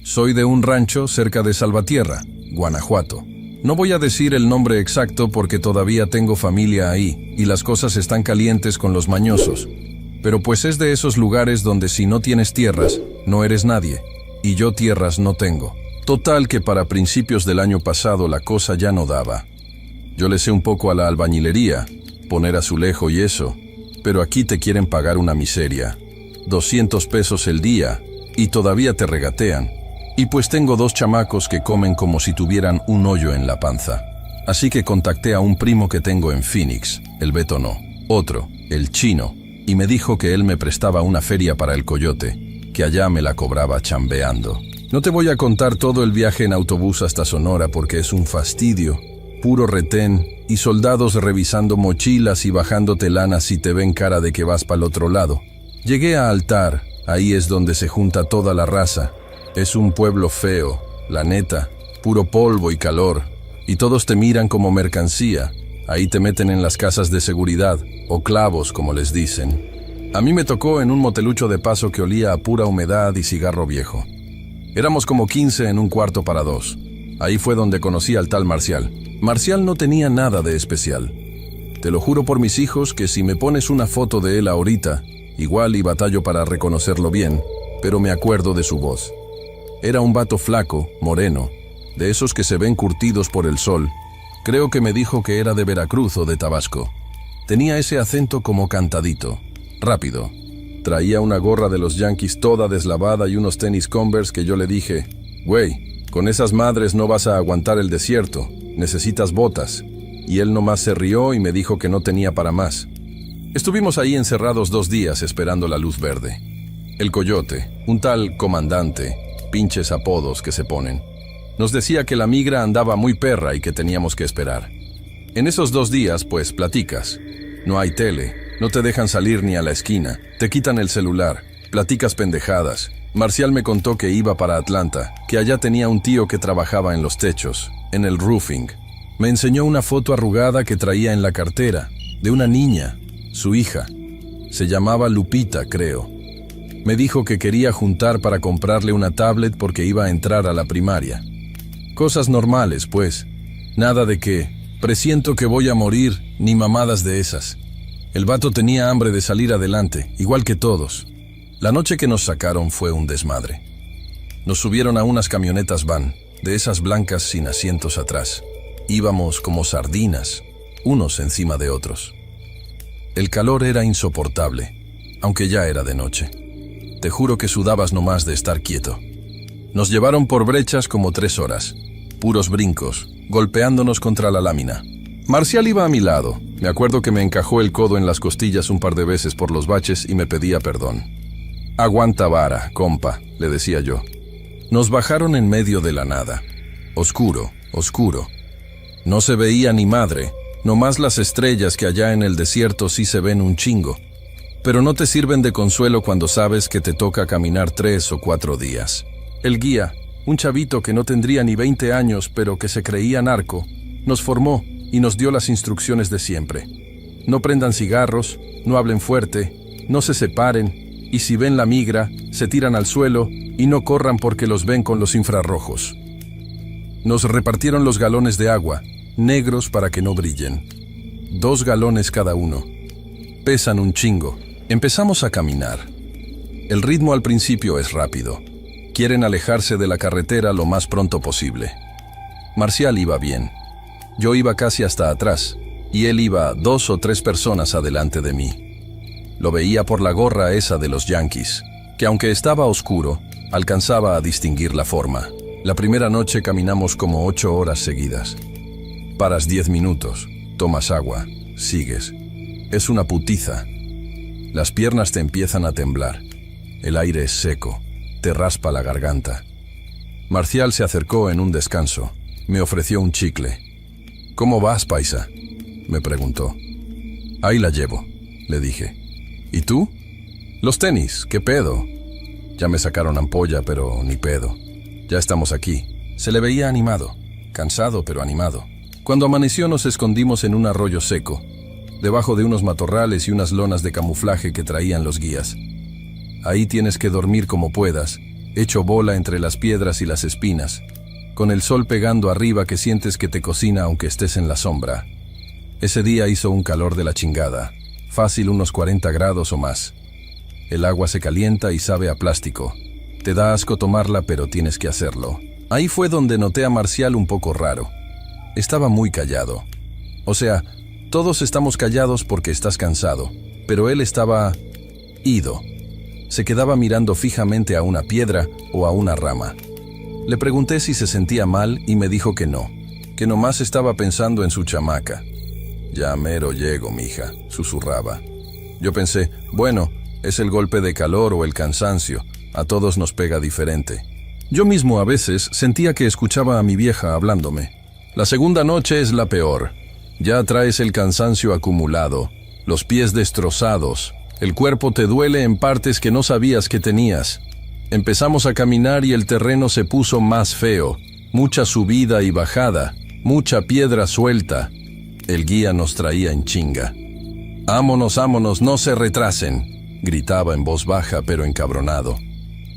Soy de un rancho cerca de Salvatierra, Guanajuato. No voy a decir el nombre exacto porque todavía tengo familia ahí y las cosas están calientes con los mañosos. Pero pues es de esos lugares donde si no tienes tierras, no eres nadie. Y yo tierras no tengo. Total que para principios del año pasado la cosa ya no daba. Yo le sé un poco a la albañilería, poner azulejo y eso, pero aquí te quieren pagar una miseria. 200 pesos el día y todavía te regatean. Y pues tengo 2 chamacos que comen como si tuvieran un hoyo en la panza. Así que contacté a un primo que tengo en Phoenix, el Beto no, otro, el Chino, y me dijo que él me prestaba una feria para el coyote, que allá me la cobraba chambeando. No te voy a contar todo el viaje en autobús hasta Sonora porque es un fastidio, puro retén y soldados revisando mochilas y bajándote lana si te ven cara de que vas para el otro lado. Llegué a Altar, ahí es donde se junta toda la raza. Es un pueblo feo, la neta, puro polvo y calor, y todos te miran como mercancía. Ahí te meten en las casas de seguridad, o clavos como les dicen. A mí me tocó en un motelucho de paso que olía a pura humedad y cigarro viejo. Éramos como 15 en un cuarto para 2. Ahí fue donde conocí al tal Marcial. Marcial no tenía nada de especial. Te lo juro por mis hijos que si me pones una foto de él ahorita, igual y batallo para reconocerlo bien, pero me acuerdo de su voz. Era un vato flaco, moreno, de esos que se ven curtidos por el sol. Creo que me dijo que era de Veracruz o de Tabasco. Tenía ese acento como cantadito, rápido. Traía una gorra de los Yankees toda deslavada y unos tenis Converse que yo le dije, güey, con esas madres no vas a aguantar el desierto, necesitas botas. Y él nomás se rió y me dijo que no tenía para más. Estuvimos ahí encerrados 2 días esperando la luz verde. El coyote, un tal comandante, pinches apodos que se ponen, nos decía que la migra andaba muy perra y que teníamos que esperar. En esos 2 días, pues, platicas. No hay tele, no te dejan salir ni a la esquina, te quitan el celular, platicas pendejadas. Marcial me contó que iba para Atlanta, que allá tenía un tío que trabajaba en los techos, en el roofing. Me enseñó una foto arrugada que traía en la cartera, de una niña, su hija. Se llamaba Lupita, creo. Me dijo que quería juntar para comprarle una tablet porque iba a entrar a la primaria. Cosas normales, pues. Nada de que, presiento que voy a morir, ni mamadas de esas. El vato tenía hambre de salir adelante, igual que todos. La noche que nos sacaron fue un desmadre. Nos subieron a unas camionetas van, de esas blancas sin asientos atrás. Íbamos como sardinas, unos encima de otros. El calor era insoportable, aunque ya era de noche. Te juro que sudabas nomás de estar quieto. Nos llevaron por brechas como 3 horas, puros brincos, golpeándonos contra la lámina. Marcial iba a mi lado. Me acuerdo que me encajó el codo en las costillas un par de veces por los baches y me pedía perdón. Aguanta vara, compa, le decía yo. Nos bajaron en medio de la nada. Oscuro, oscuro. No se veía ni madre, nomás las estrellas que allá en el desierto sí se ven un chingo. Pero no te sirven de consuelo cuando sabes que te toca caminar 3 o 4 días. El guía, un chavito que no tendría ni 20 años pero que se creía narco, nos formó y nos dio las instrucciones de siempre. No prendan cigarros, no hablen fuerte, no se separen y si ven la migra, se tiran al suelo y no corran porque los ven con los infrarrojos. Nos repartieron los galones de agua, negros para que no brillen. 2 galones cada uno. Pesan un chingo. Empezamos a caminar. El ritmo al principio es rápido. Quieren alejarse de la carretera lo más pronto posible. Marcial iba bien. Yo iba casi hasta atrás, y él iba 2 o 3 personas adelante de mí. Lo veía por la gorra esa de los Yankees, que aunque estaba oscuro, alcanzaba a distinguir la forma. La primera noche caminamos como 8 horas seguidas. Paras 10 minutos, tomas agua, sigues. Es una putiza. Las piernas te empiezan a temblar. El aire es seco, te raspa la garganta. Marcial se acercó en un descanso. Me ofreció un chicle. ¿Cómo vas, paisa?, me preguntó. Ahí la llevo, le dije. ¿Y tú? Los tenis, ¿qué pedo? Ya me sacaron ampolla, pero ni pedo. Ya estamos aquí. Se le veía animado, cansado pero animado. Cuando amaneció nos escondimos en un arroyo seco, debajo de unos matorrales y unas lonas de camuflaje que traían los guías. Ahí tienes que dormir como puedas, hecho bola entre las piedras y las espinas, con el sol pegando arriba que sientes que te cocina aunque estés en la sombra. Ese día hizo un calor de la chingada, fácil unos 40 grados o más. El agua se calienta y sabe a plástico. Te da asco tomarla, pero tienes que hacerlo. Ahí fue donde noté a Marcial un poco raro. Estaba muy callado. O sea, todos estamos callados porque estás cansado, pero él estaba ido. Se quedaba mirando fijamente a una piedra o a una rama. Le pregunté si se sentía mal y me dijo que no, que nomás estaba pensando en su chamaca. Ya mero llego, mija, susurraba. Yo pensé, bueno, es el golpe de calor o el cansancio, a todos nos pega diferente. Yo mismo a veces sentía que escuchaba a mi vieja hablándome. La segunda noche es la peor. Ya traes el cansancio acumulado, los pies destrozados, el cuerpo te duele en partes que no sabías que tenías. Empezamos a caminar y el terreno se puso más feo, mucha subida y bajada, mucha piedra suelta. El guía nos traía en chinga. «Ámonos, ámonos, no se retrasen», gritaba en voz baja pero encabronado.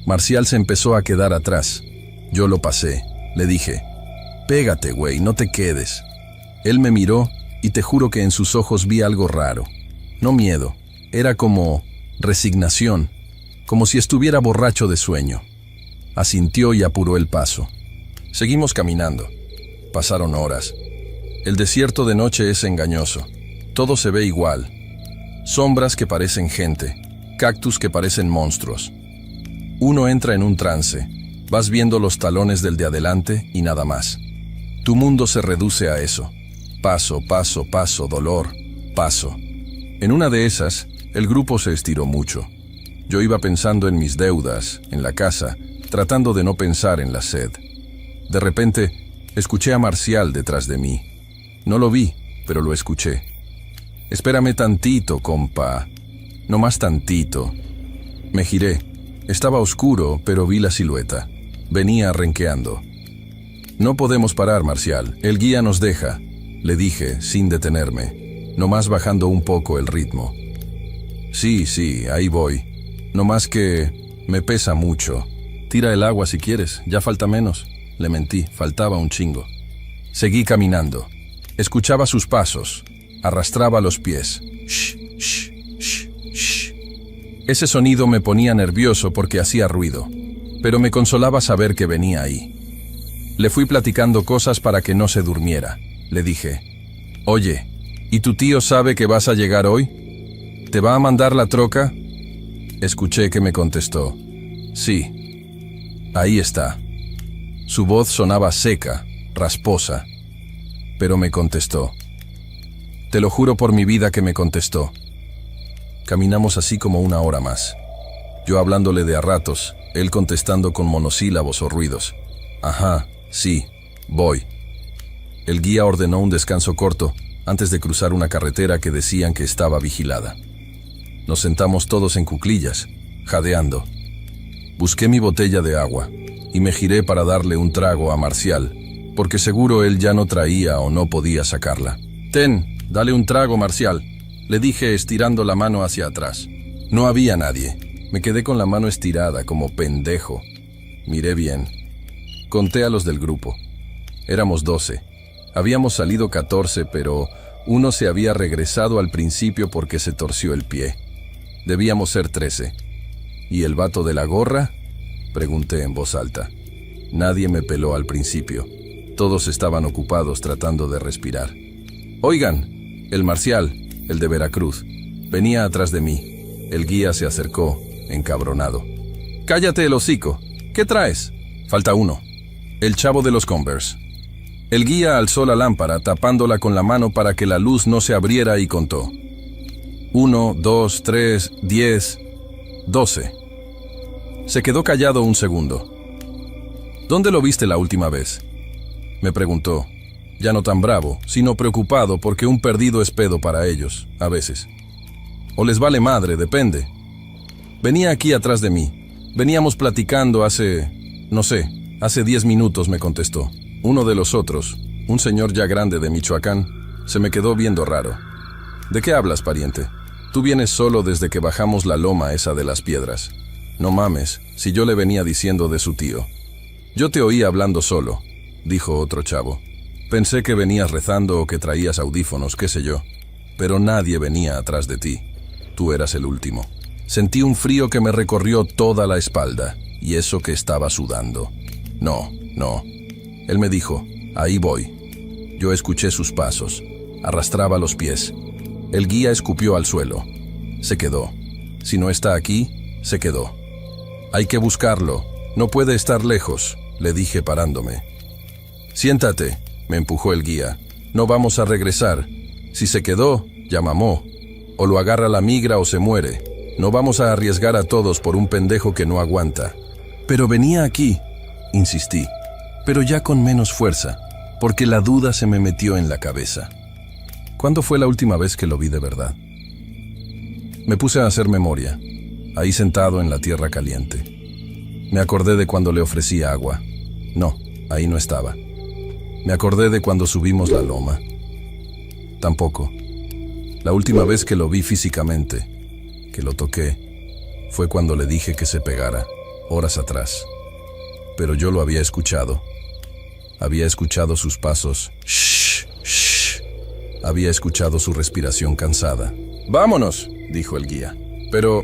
Marcial se empezó a quedar atrás. Yo lo pasé. Le dije, «Pégate, güey, no te quedes». Él me miró y te juro que en sus ojos vi algo raro. No miedo, era como resignación, como si estuviera borracho de sueño. Asintió y apuró el paso. Seguimos caminando. Pasaron horas. El desierto de noche es engañoso. Todo se ve igual. Sombras que parecen gente, cactus que parecen monstruos. Uno entra en un trance. Vas viendo los talones del de adelante y nada más. Tu mundo se reduce a eso. Paso, paso, paso, dolor, paso. En una de esas, el grupo se estiró mucho. Yo iba pensando en mis deudas, en la casa, tratando de no pensar en la sed. De repente, escuché a Marcial detrás de mí. No lo vi, pero lo escuché. «Espérame tantito, compa. No más tantito». Me giré. Estaba oscuro, pero vi la silueta. Venía renqueando. «No podemos parar, Marcial. El guía nos deja», le dije, sin detenerme, nomás bajando un poco el ritmo. «Sí, ahí voy. Nomás que me pesa mucho. Tira el agua si quieres, ya falta menos». Le mentí, faltaba un chingo. Seguí caminando. Escuchaba sus pasos. Arrastraba los pies. Shh, shh, shh, shh. Ese sonido me ponía nervioso porque hacía ruido, pero me consolaba saber que venía ahí. Le fui platicando cosas para que no se durmiera. Le dije, «Oye, ¿y tu tío sabe que vas a llegar hoy? ¿Te va a mandar la troca?» Escuché que me contestó, «Sí, ahí está». Su voz sonaba seca, rasposa, pero me contestó. Te lo juro por mi vida que me contestó. Caminamos así como una hora más. Yo hablándole de a ratos, él contestando con monosílabos o ruidos. «Ajá, sí, voy». El guía ordenó un descanso corto antes de cruzar una carretera que decían que estaba vigilada. Nos sentamos todos en cuclillas, jadeando. Busqué mi botella de agua y me giré para darle un trago a Marcial, porque seguro él ya no traía o no podía sacarla. «Ten, dale un trago, Marcial», le dije estirando la mano hacia atrás. No había nadie. Me quedé con la mano estirada como pendejo. Miré bien. Conté a los del grupo. Éramos 12. Habíamos salido 14, pero uno se había regresado al principio porque se torció el pie. Debíamos ser 13. ¿Y el vato de la gorra?, pregunté en voz alta. Nadie me peló al principio. Todos estaban ocupados tratando de respirar. «Oigan, el Marcial, el de Veracruz, venía atrás de mí». El guía se acercó, encabronado. «Cállate el hocico. ¿Qué traes?» «Falta uno. El chavo de los Converse». El guía alzó la lámpara, tapándola con la mano para que la luz no se abriera y contó. 1, 2, 3, 10, 12. Se quedó callado un segundo. «¿Dónde lo viste la última vez?», me preguntó, ya no tan bravo, sino preocupado porque un perdido es pedo para ellos, a veces. O les vale madre, depende. Venía aquí atrás de mí. Veníamos platicando hace 10 minutos, me contestó. Uno de los otros, un señor ya grande de Michoacán, se me quedó viendo raro. «¿De qué hablas, pariente? Tú vienes solo desde que bajamos la loma esa de las piedras». No mames, si yo le venía diciendo de su tío. Yo te oí hablando solo, dijo otro chavo. Pensé que venías rezando o que traías audífonos, qué sé yo. Pero nadie venía atrás de ti. Tú eras el último. Sentí un frío que me recorrió toda la espalda, y eso que estaba sudando. No. Él me dijo, ahí voy. Yo escuché sus pasos. Arrastraba los pies. El guía escupió al suelo. Se quedó. Si no está aquí, se quedó. Hay que buscarlo. No puede estar lejos, le dije parándome. Siéntate, me empujó el guía. No vamos a regresar. Si se quedó, ya mamó. O lo agarra la migra o se muere. No vamos a arriesgar a todos por un pendejo que no aguanta. Pero venía aquí, insistí, pero ya con menos fuerza, porque la duda se me metió en la cabeza. ¿Cuándo fue la última vez que lo vi de verdad? Me puse a hacer memoria, ahí sentado en la tierra caliente. Me acordé de cuando le ofrecí agua. No, ahí no estaba. Me acordé de cuando subimos la loma. Tampoco. La última vez que lo vi físicamente, que lo toqué, fue cuando le dije que se pegara, horas atrás. Pero yo lo había escuchado. Había escuchado sus pasos. Shh, shh. Había escuchado su respiración cansada. «Vámonos», dijo el guía. «Pero,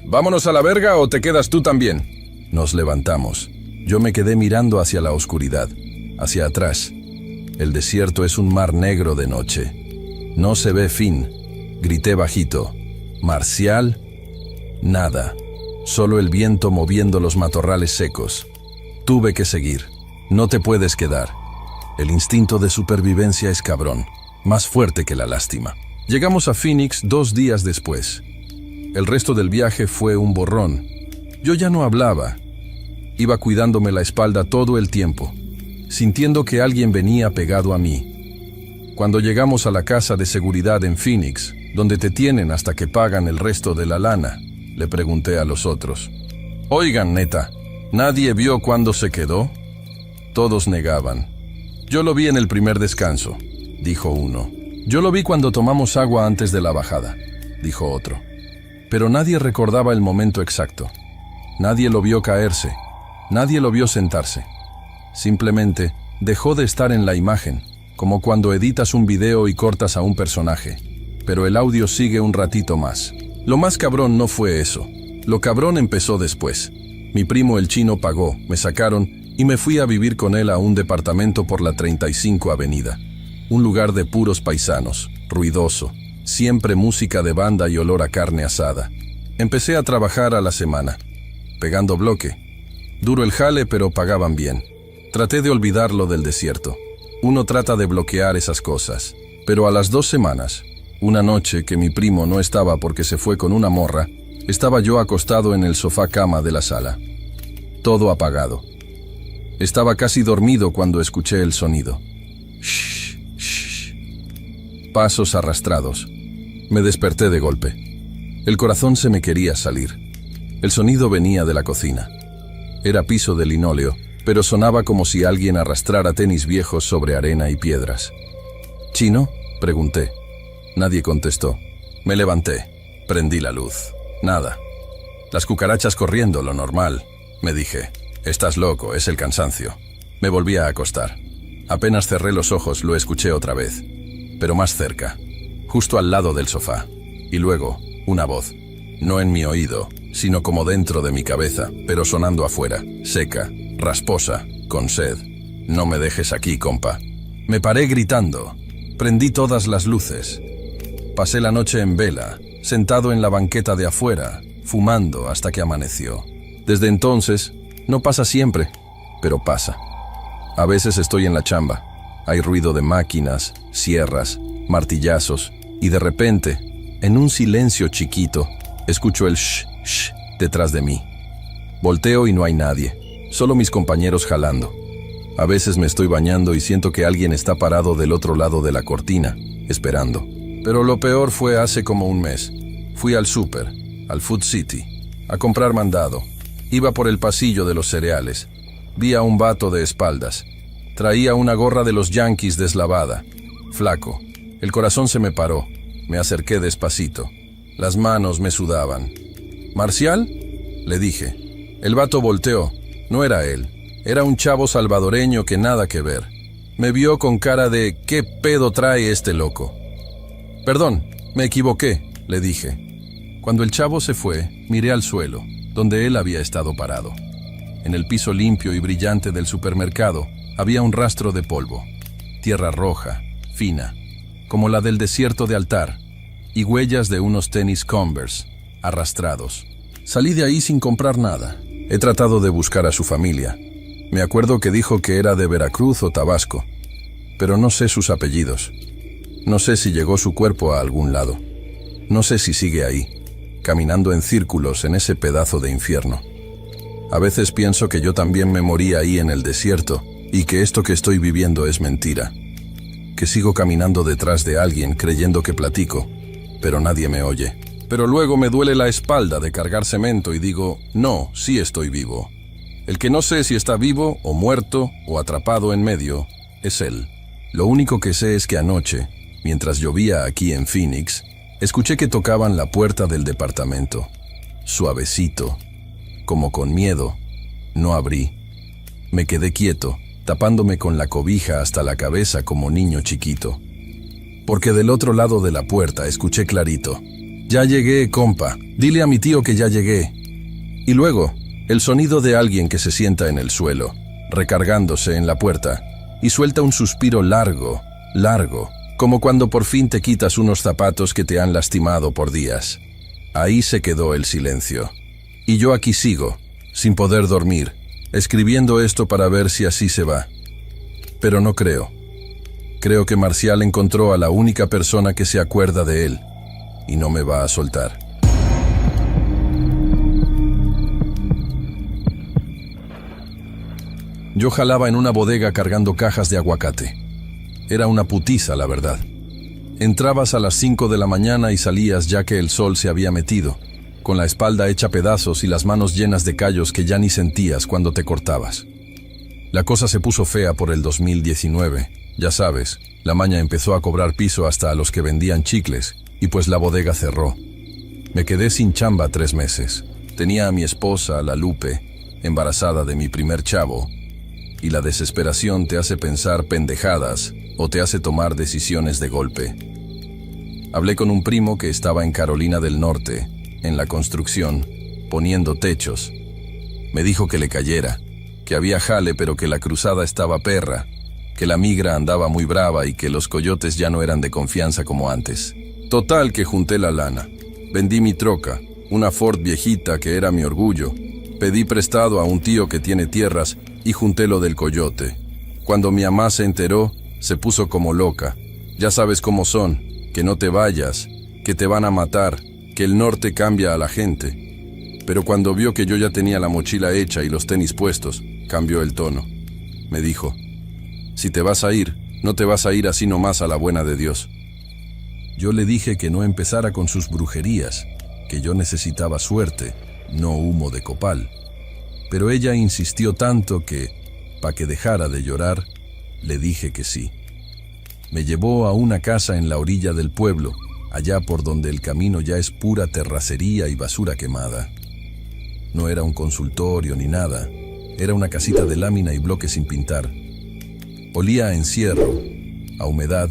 ¿vámonos a la verga o te quedas tú también?» Nos levantamos. Yo me quedé mirando hacia la oscuridad, hacia atrás. El desierto es un mar negro de noche. No se ve fin. Grité bajito. «Marcial». Nada. Solo el viento moviendo los matorrales secos. Tuve que seguir. No te puedes quedar. El instinto de supervivencia es cabrón, más fuerte que la lástima. Llegamos a Phoenix 2 días después. El resto del viaje fue un borrón. Yo ya no hablaba. Iba cuidándome la espalda todo el tiempo, sintiendo que alguien venía pegado a mí. Cuando llegamos a la casa de seguridad en Phoenix, donde te tienen hasta que pagan el resto de la lana, le pregunté a los otros. «Oigan, neta, ¿nadie vio cuándo se quedó?» Todos negaban. «Yo lo vi en el primer descanso», dijo uno. «Yo lo vi cuando tomamos agua antes de la bajada», dijo otro. Pero nadie recordaba el momento exacto. Nadie lo vio caerse. Nadie lo vio sentarse. Simplemente dejó de estar en la imagen, como cuando editas un video y cortas a un personaje. Pero el audio sigue un ratito más. Lo más cabrón no fue eso. Lo cabrón empezó después. Mi primo el chino pagó, me sacaron y me fui a vivir con él a un departamento por la 35 Avenida. Un lugar de puros paisanos, ruidoso, siempre música de banda y olor a carne asada. Empecé a trabajar a la semana, pegando bloque. Duro el jale, pero pagaban bien. Traté de olvidarlo del desierto. Uno trata de bloquear esas cosas. Pero a las 2 semanas, una noche que mi primo no estaba porque se fue con una morra, estaba yo acostado en el sofá cama de la sala. Todo apagado. Estaba casi dormido cuando escuché el sonido. Shh, shh. Pasos arrastrados. Me desperté de golpe. El corazón se me quería salir. El sonido venía de la cocina. Era piso de linóleo, pero sonaba como si alguien arrastrara tenis viejos sobre arena y piedras. «¿Chino?», pregunté. Nadie contestó. Me levanté. Prendí la luz. Nada. Las cucarachas corriendo, lo normal. Me dije, estás loco, es el cansancio. Me volví a acostar. Apenas cerré los ojos, lo escuché otra vez. Pero más cerca. Justo al lado del sofá. Y luego, una voz. No en mi oído, sino como dentro de mi cabeza, pero sonando afuera. Seca, rasposa, con sed. No me dejes aquí, compa. Me paré gritando. Prendí todas las luces. Pasé la noche en vela, sentado en la banqueta de afuera, fumando hasta que amaneció. Desde entonces, no pasa siempre, pero pasa. A veces estoy en la chamba. Hay ruido de máquinas, sierras, martillazos, y de repente, en un silencio chiquito, escucho el shh, shh detrás de mí. Volteo y no hay nadie, solo mis compañeros jalando. A veces me estoy bañando y siento que alguien está parado del otro lado de la cortina, esperando. Pero lo peor fue hace como un mes. Fui al súper, al Food City, a comprar mandado. Iba por el pasillo de los cereales. Vi a un vato de espaldas. Traía una gorra de los Yankees deslavada. Flaco. El corazón se me paró. Me acerqué despacito. Las manos me sudaban. «¿Marcial?», le dije. El vato volteó. No era él. Era un chavo salvadoreño que nada que ver. Me vio con cara de ¿qué pedo trae este loco? Perdón, me equivoqué, le dije. Cuando el chavo se fue, miré al suelo, donde él había estado parado. En el piso limpio y brillante del supermercado había un rastro de polvo. Tierra roja, fina, como la del desierto de Altar, y huellas de unos tenis Converse, arrastrados. Salí de ahí sin comprar nada. He tratado de buscar a su familia. Me acuerdo que dijo que era de Veracruz o Tabasco, pero no sé sus apellidos. No sé si llegó su cuerpo a algún lado. No sé si sigue ahí, caminando en círculos en ese pedazo de infierno. A veces pienso que yo también me morí ahí en el desierto y que esto que estoy viviendo es mentira. Que sigo caminando detrás de alguien creyendo que platico, pero nadie me oye. Pero luego me duele la espalda de cargar cemento y digo, no, sí estoy vivo. El que no sé si está vivo o muerto o atrapado en medio es él. Lo único que sé es que anoche, mientras llovía aquí en Phoenix, escuché que tocaban la puerta del departamento. Suavecito, como con miedo. No abrí. Me quedé quieto, tapándome con la cobija hasta la cabeza como niño chiquito. Porque del otro lado de la puerta escuché clarito. Ya llegué, compa. Dile a mi tío que ya llegué. Y luego, el sonido de alguien que se sienta en el suelo, recargándose en la puerta, y suelta un suspiro largo, largo, como cuando por fin te quitas unos zapatos que te han lastimado por días. Ahí se quedó el silencio. Y yo aquí sigo, sin poder dormir, escribiendo esto para ver si así se va. Pero no creo. Creo que Marcial encontró a la única persona que se acuerda de él, y no me va a soltar. Yo jalaba en una bodega cargando cajas de aguacate. Era una putiza, la verdad. Entrabas a las 5 de la mañana y salías ya que el sol se había metido, con la espalda hecha pedazos y las manos llenas de callos que ya ni sentías cuando te cortabas. La cosa se puso fea por el 2019. Ya sabes, la maña empezó a cobrar piso hasta a los que vendían chicles, y pues la bodega cerró. Me quedé sin chamba 3 meses. Tenía a mi esposa, la Lupe, embarazada de mi primer chavo, y la desesperación te hace pensar pendejadas o te hace tomar decisiones de golpe. Hablé con un primo que estaba en Carolina del Norte, en la construcción, poniendo techos. Me dijo que le cayera, que había jale pero que la cruzada estaba perra, que la migra andaba muy brava y que los coyotes ya no eran de confianza como antes. Total que junté la lana. Vendí mi troca, una Ford viejita que era mi orgullo. Pedí prestado a un tío que tiene tierras y junté lo del coyote. Cuando mi mamá se enteró, se puso como loca. Ya sabes cómo son, que no te vayas, que te van a matar, que el norte cambia a la gente. Pero cuando vio que yo ya tenía la mochila hecha y los tenis puestos, cambió el tono. Me dijo, si te vas a ir, no te vas a ir así nomás a la buena de Dios. Yo le dije que no empezara con sus brujerías, que yo necesitaba suerte, no humo de copal. Pero ella insistió tanto que, para que dejara de llorar, le dije que sí. Me llevó a una casa en la orilla del pueblo, allá por donde el camino ya es pura terracería y basura quemada. No era un consultorio ni nada, era una casita de lámina y bloque sin pintar. Olía a encierro, a humedad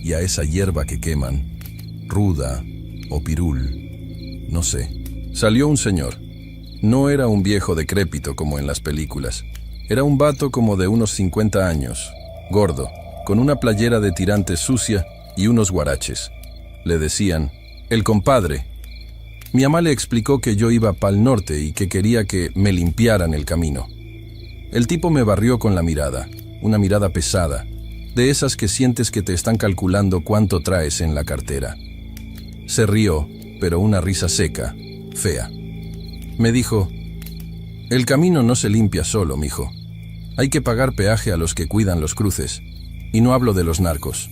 y a esa hierba que queman, ruda o pirul, no sé. Salió un señor. No era un viejo decrépito como en las películas. Era un vato como de unos 50 años, gordo, con una playera de tirantes sucia y unos guaraches. Le decían, el compadre. Mi mamá le explicó que yo iba pa'l norte y que quería que me limpiaran el camino. El tipo me barrió con la mirada, una mirada pesada, de esas que sientes que te están calculando cuánto traes en la cartera. Se rió, pero una risa seca, fea. Me dijo, el camino no se limpia solo, mijo. Hay que pagar peaje a los que cuidan los cruces, y no hablo de los narcos.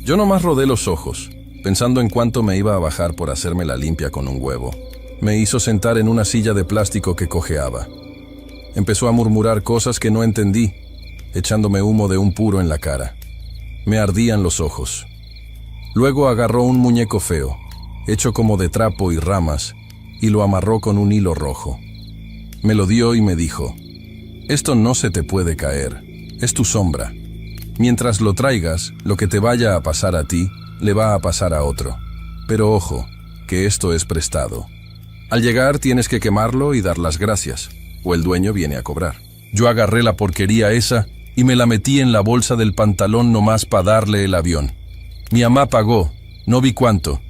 Yo nomás rodé los ojos, pensando en cuánto me iba a bajar por hacerme la limpia con un huevo. Me hizo sentar en una silla de plástico que cojeaba. Empezó a murmurar cosas que no entendí, echándome humo de un puro en la cara. Me ardían los ojos. Luego agarró un muñeco feo, hecho como de trapo y ramas, y lo amarró con un hilo rojo. Me lo dio y me dijo: «Esto no se te puede caer, es tu sombra. Mientras lo traigas, lo que te vaya a pasar a ti, le va a pasar a otro. Pero ojo, que esto es prestado. Al llegar tienes que quemarlo y dar las gracias, o el dueño viene a cobrar». Yo agarré la porquería esa y me la metí en la bolsa del pantalón nomás para darle el avión. Mi mamá pagó, no vi cuánto,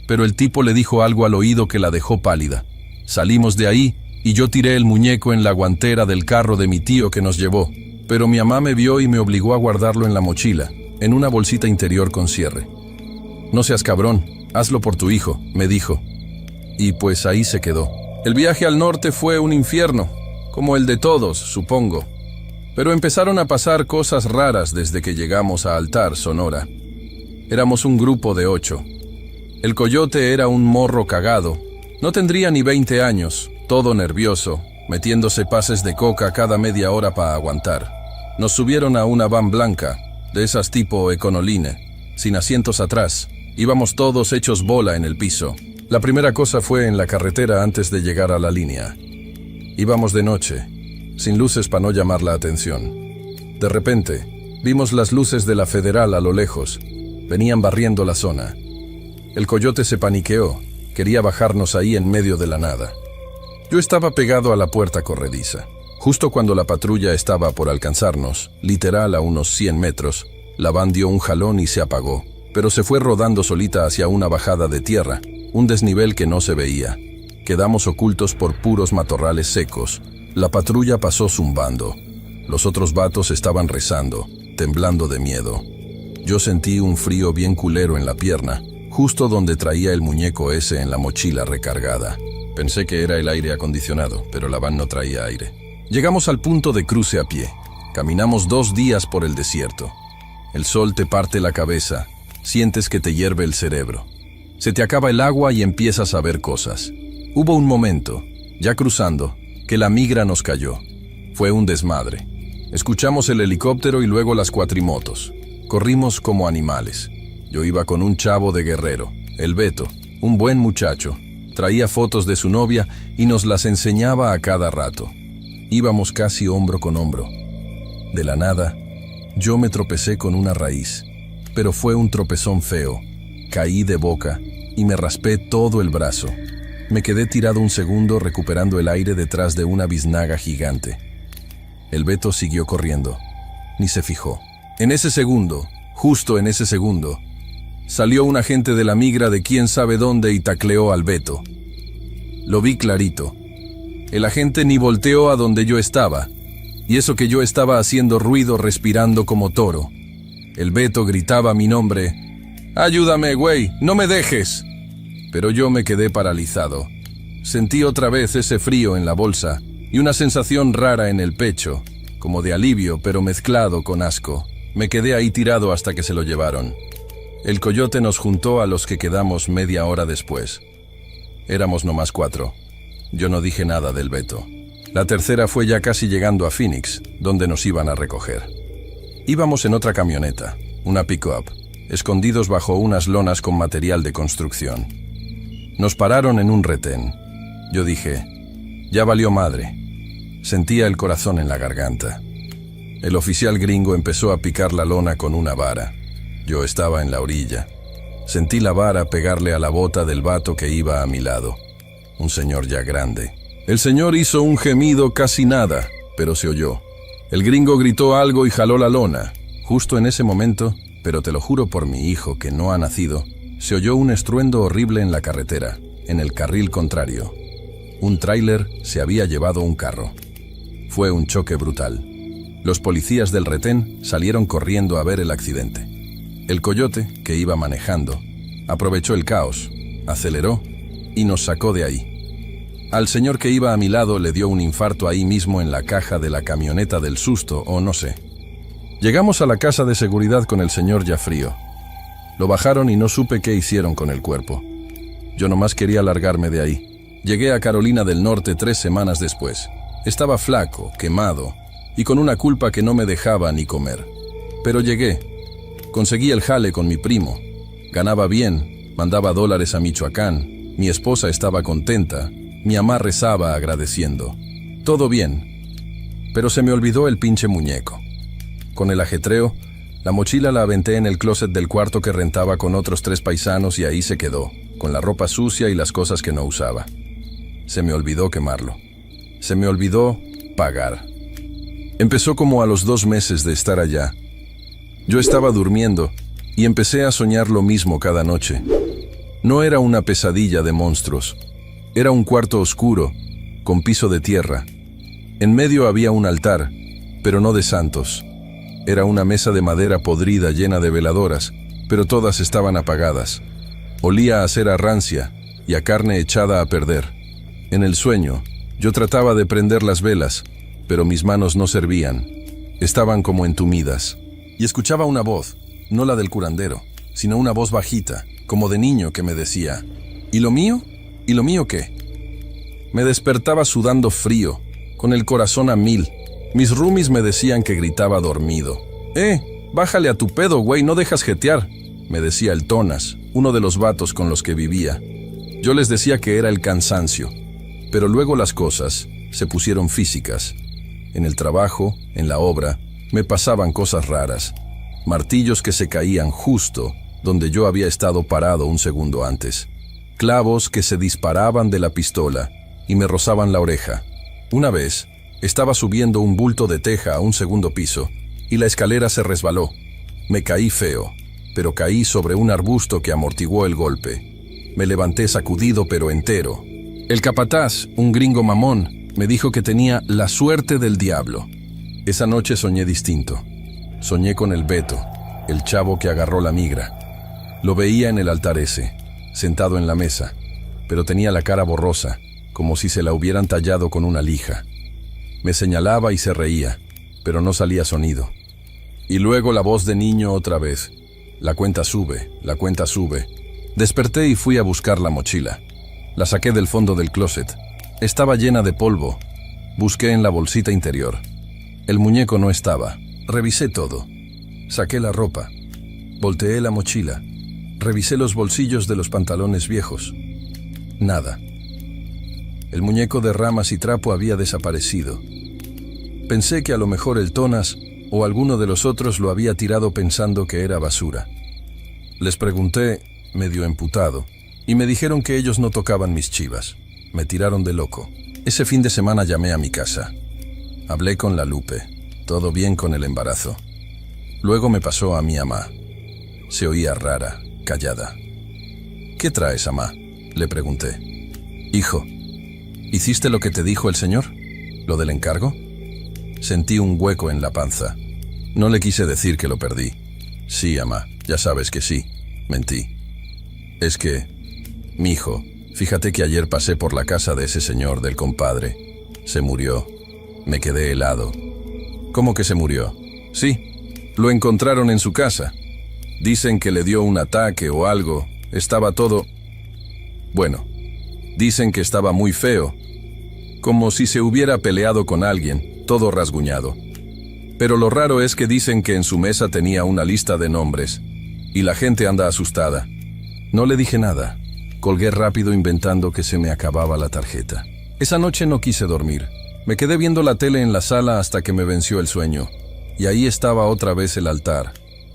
pero el tipo le dijo algo al oído que la dejó pálida. Salimos de ahí y yo tiré el muñeco en la guantera del carro de mi tío que nos llevó, pero mi mamá me vio y me obligó a guardarlo en la mochila, en una bolsita interior con cierre. «No seas cabrón, hazlo por tu hijo», me dijo. Y pues ahí se quedó. El viaje al norte fue un infierno, como el de todos, supongo. Pero empezaron a pasar cosas raras desde que llegamos a Altar, Sonora. Éramos un grupo de 8. El coyote era un morro cagado. No tendría ni 20 años, todo nervioso, metiéndose pases de coca cada media hora para aguantar. Nos subieron a una van blanca, de esas tipo Econoline, sin asientos atrás. Íbamos todos hechos bola en el piso. La primera cosa fue en la carretera antes de llegar a la línea. Íbamos de noche, sin luces para no llamar la atención. De repente, vimos las luces de la Federal a lo lejos. Venían barriendo la zona. El coyote se paniqueó, quería bajarnos ahí en medio de la nada. Yo estaba pegado a la puerta corrediza. Justo cuando la patrulla estaba por alcanzarnos, literal a unos 100 metros, la van dio un jalón y se apagó, pero se fue rodando solita hacia una bajada de tierra, un desnivel que no se veía. Quedamos ocultos por puros matorrales secos. La patrulla pasó zumbando. Los otros vatos estaban rezando, temblando de miedo. Yo sentí un frío bien culero en la pierna, justo donde traía el muñeco ese en la mochila recargada. Pensé que era el aire acondicionado, pero la van no traía aire. Llegamos al punto de cruce a pie. Caminamos 2 días por el desierto. El sol te parte la cabeza, sientes que te hierve el cerebro. Se te acaba el agua y empiezas a ver cosas. Hubo un momento, ya cruzando, que la migra nos cayó. Fue un desmadre. Escuchamos el helicóptero y luego las cuatrimotos. Corrimos como animales. Yo iba con un chavo de Guerrero, el Beto, un buen muchacho. Traía fotos de su novia y nos las enseñaba a cada rato. Íbamos casi hombro con hombro. De la nada, yo me tropecé con una raíz, pero fue un tropezón feo. Caí de boca y me raspé todo el brazo. Me quedé tirado un segundo recuperando el aire detrás de una biznaga gigante. El Beto siguió corriendo. Ni se fijó. En ese segundo, justo en ese segundo, salió un agente de la migra de quién sabe dónde y tacleó al Beto. Lo vi clarito. El agente ni volteó a donde yo estaba, y eso que yo estaba haciendo ruido respirando como toro. El Beto gritaba mi nombre: «Ayúdame, güey, no me dejes». Pero yo me quedé paralizado. Sentí otra vez ese frío en la bolsa y una sensación rara en el pecho, como de alivio pero mezclado con asco. Me quedé ahí tirado hasta que se lo llevaron. El coyote nos juntó a los que quedamos media hora después. Éramos nomás 4. Yo no dije nada del Beto. La tercera fue ya casi llegando a Phoenix, donde nos iban a recoger. Íbamos en otra camioneta, una pick-up, escondidos bajo unas lonas con material de construcción. Nos pararon en un retén. Yo dije: ya valió madre. Sentía el corazón en la garganta. El oficial gringo empezó a picar la lona con una vara. Yo estaba en la orilla. Sentí la vara pegarle a la bota del vato que iba a mi lado. Un señor ya grande. El señor hizo un gemido casi nada, pero se oyó. El gringo gritó algo y jaló la lona. Justo en ese momento, pero te lo juro por mi hijo que no ha nacido, se oyó un estruendo horrible en la carretera, en el carril contrario. Un tráiler se había llevado un carro. Fue un choque brutal. Los policías del retén salieron corriendo a ver el accidente. El coyote, que iba manejando, aprovechó el caos, aceleró y nos sacó de ahí. Al señor que iba a mi lado le dio un infarto ahí mismo en la caja de la camioneta del susto o no sé. Llegamos a la casa de seguridad con el señor ya frío. Lo bajaron y no supe qué hicieron con el cuerpo. Yo nomás quería largarme de ahí. Llegué a Carolina del Norte 3 semanas después. Estaba flaco, quemado y con una culpa que no me dejaba ni comer. Pero llegué. Conseguí el jale con mi primo. Ganaba bien, mandaba dólares a Michoacán. Mi esposa estaba contenta Mi mamá rezaba agradeciendo. Todo bien, pero se me olvidó el pinche muñeco. Con el ajetreo, la mochila la aventé en el closet del cuarto que rentaba con otros 3 paisanos y ahí se quedó, con la ropa sucia y las cosas que no usaba. Se me olvidó quemarlo. Se me olvidó pagar. Empezó como a los 2 meses de estar allá. Yo estaba durmiendo y empecé a soñar lo mismo cada noche. No era una pesadilla de monstruos. Era un cuarto oscuro, con piso de tierra. En medio había un altar, pero no de santos. Era una mesa de madera podrida llena de veladoras, pero todas estaban apagadas. Olía a cera rancia y a carne echada a perder. En el sueño, yo trataba de prender las velas, pero mis manos no servían. Estaban como entumidas. Y escuchaba una voz, no la del curandero, sino una voz bajita, como de niño, que me decía: ¿y lo mío? ¿Y lo mío qué? Me despertaba sudando frío, con el corazón a 1000. Mis roomies me decían que gritaba dormido. Bájale a tu pedo, güey, no dejas jetear, me decía el Tonas, uno de los vatos con los que vivía. Yo les decía que era el cansancio, pero luego las cosas se pusieron físicas. En el trabajo, en la obra, me pasaban cosas raras. Martillos que se caían justo donde yo había estado parado un segundo antes. Clavos que se disparaban de la pistola y me rozaban la oreja. Una vez, estaba subiendo un bulto de teja a un segundo piso y la escalera se resbaló. Me caí feo, pero caí sobre un arbusto que amortiguó el golpe. Me levanté sacudido pero entero. El capataz, un gringo mamón, me dijo que tenía la suerte del diablo. Esa noche soñé distinto. Soñé con el Beto, el chavo que agarró la migra. Lo veía en el altar ese, sentado en la mesa, pero tenía la cara borrosa, como si se la hubieran tallado con una lija. Me señalaba y se reía, pero no salía sonido. Y luego la voz de niño otra vez. La cuenta sube, la cuenta sube. Desperté y fui a buscar la mochila. La saqué del fondo del closet. Estaba llena de polvo. Busqué en la bolsita interior. El muñeco no estaba. Revisé todo. Saqué la ropa. Volteé la mochila. Revisé los bolsillos de los pantalones viejos. Nada. El muñeco de ramas y trapo había desaparecido. Pensé que a lo mejor el Tonas o alguno de los otros lo había tirado pensando que era basura. Les pregunté, medio emputado, y me dijeron que ellos no tocaban mis chivas. Me tiraron de loco. Ese fin de semana llamé a mi casa. Hablé con la Lupe. Todo bien con el embarazo. Luego me pasó a mi mamá. Se oía rara, callada. ¿Qué traes, mamá?, le pregunté. Hijo, ¿hiciste lo que te dijo el señor? ¿Lo del encargo? Sentí un hueco en la panza. No le quise decir que lo perdí. Sí, mamá, ya sabes que sí. Mentí. Es que, mijo, fíjate que ayer pasé por la casa de ese señor del compadre. Se murió. Me quedé helado. ¿Cómo que se murió? Sí, lo encontraron en su casa. Dicen que le dio un ataque o algo. Estaba todo... Bueno, dicen que estaba muy feo. Como si se hubiera peleado con alguien, todo rasguñado. Pero lo raro es que dicen que en su mesa tenía una lista de nombres. Y la gente anda asustada. No le dije nada. Colgué rápido inventando que se me acababa la tarjeta. Esa noche no quise dormir. Me quedé viendo la tele en la sala hasta que me venció el sueño. Y ahí estaba otra vez el altar.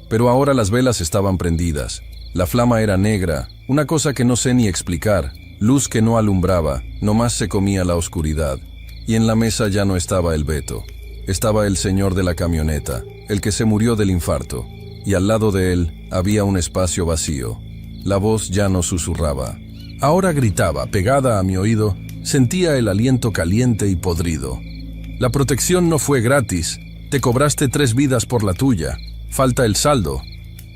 Pero ahora las velas estaban prendidas. La flama era negra, una cosa que no sé ni explicar. Luz que no alumbraba, nomás se comía la oscuridad. Y en la mesa ya no estaba el Beto. Estaba el señor de la camioneta, el que se murió del infarto. Y al lado de él había un espacio vacío. La voz ya no susurraba. Ahora gritaba, pegada a mi oído. Sentía el aliento caliente y podrido. La protección no fue gratis. Te cobraste 3 vidas por la tuya. Falta el saldo.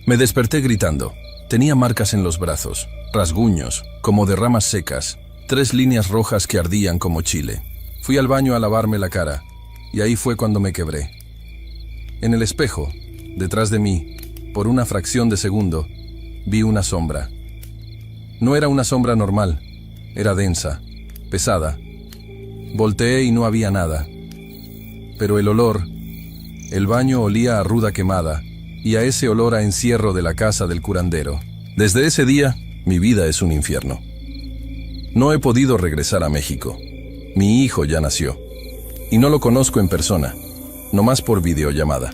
Me desperté gritando. Tenía marcas en los brazos, rasguños, como de ramas secas, 3 líneas rojas que ardían como chile. Fui al baño a lavarme la cara, y ahí fue cuando me quebré. En el espejo, detrás de mí, por una fracción de segundo, vi una sombra. No era una sombra normal, era densa, pesada. Volteé y no había nada. Pero el olor, el baño olía a ruda quemada, y a ese olor a encierro de la casa del curandero. Desde ese día, mi vida es un infierno. No he podido regresar a México. Mi hijo ya nació. Y no lo conozco en persona, nomás por videollamada.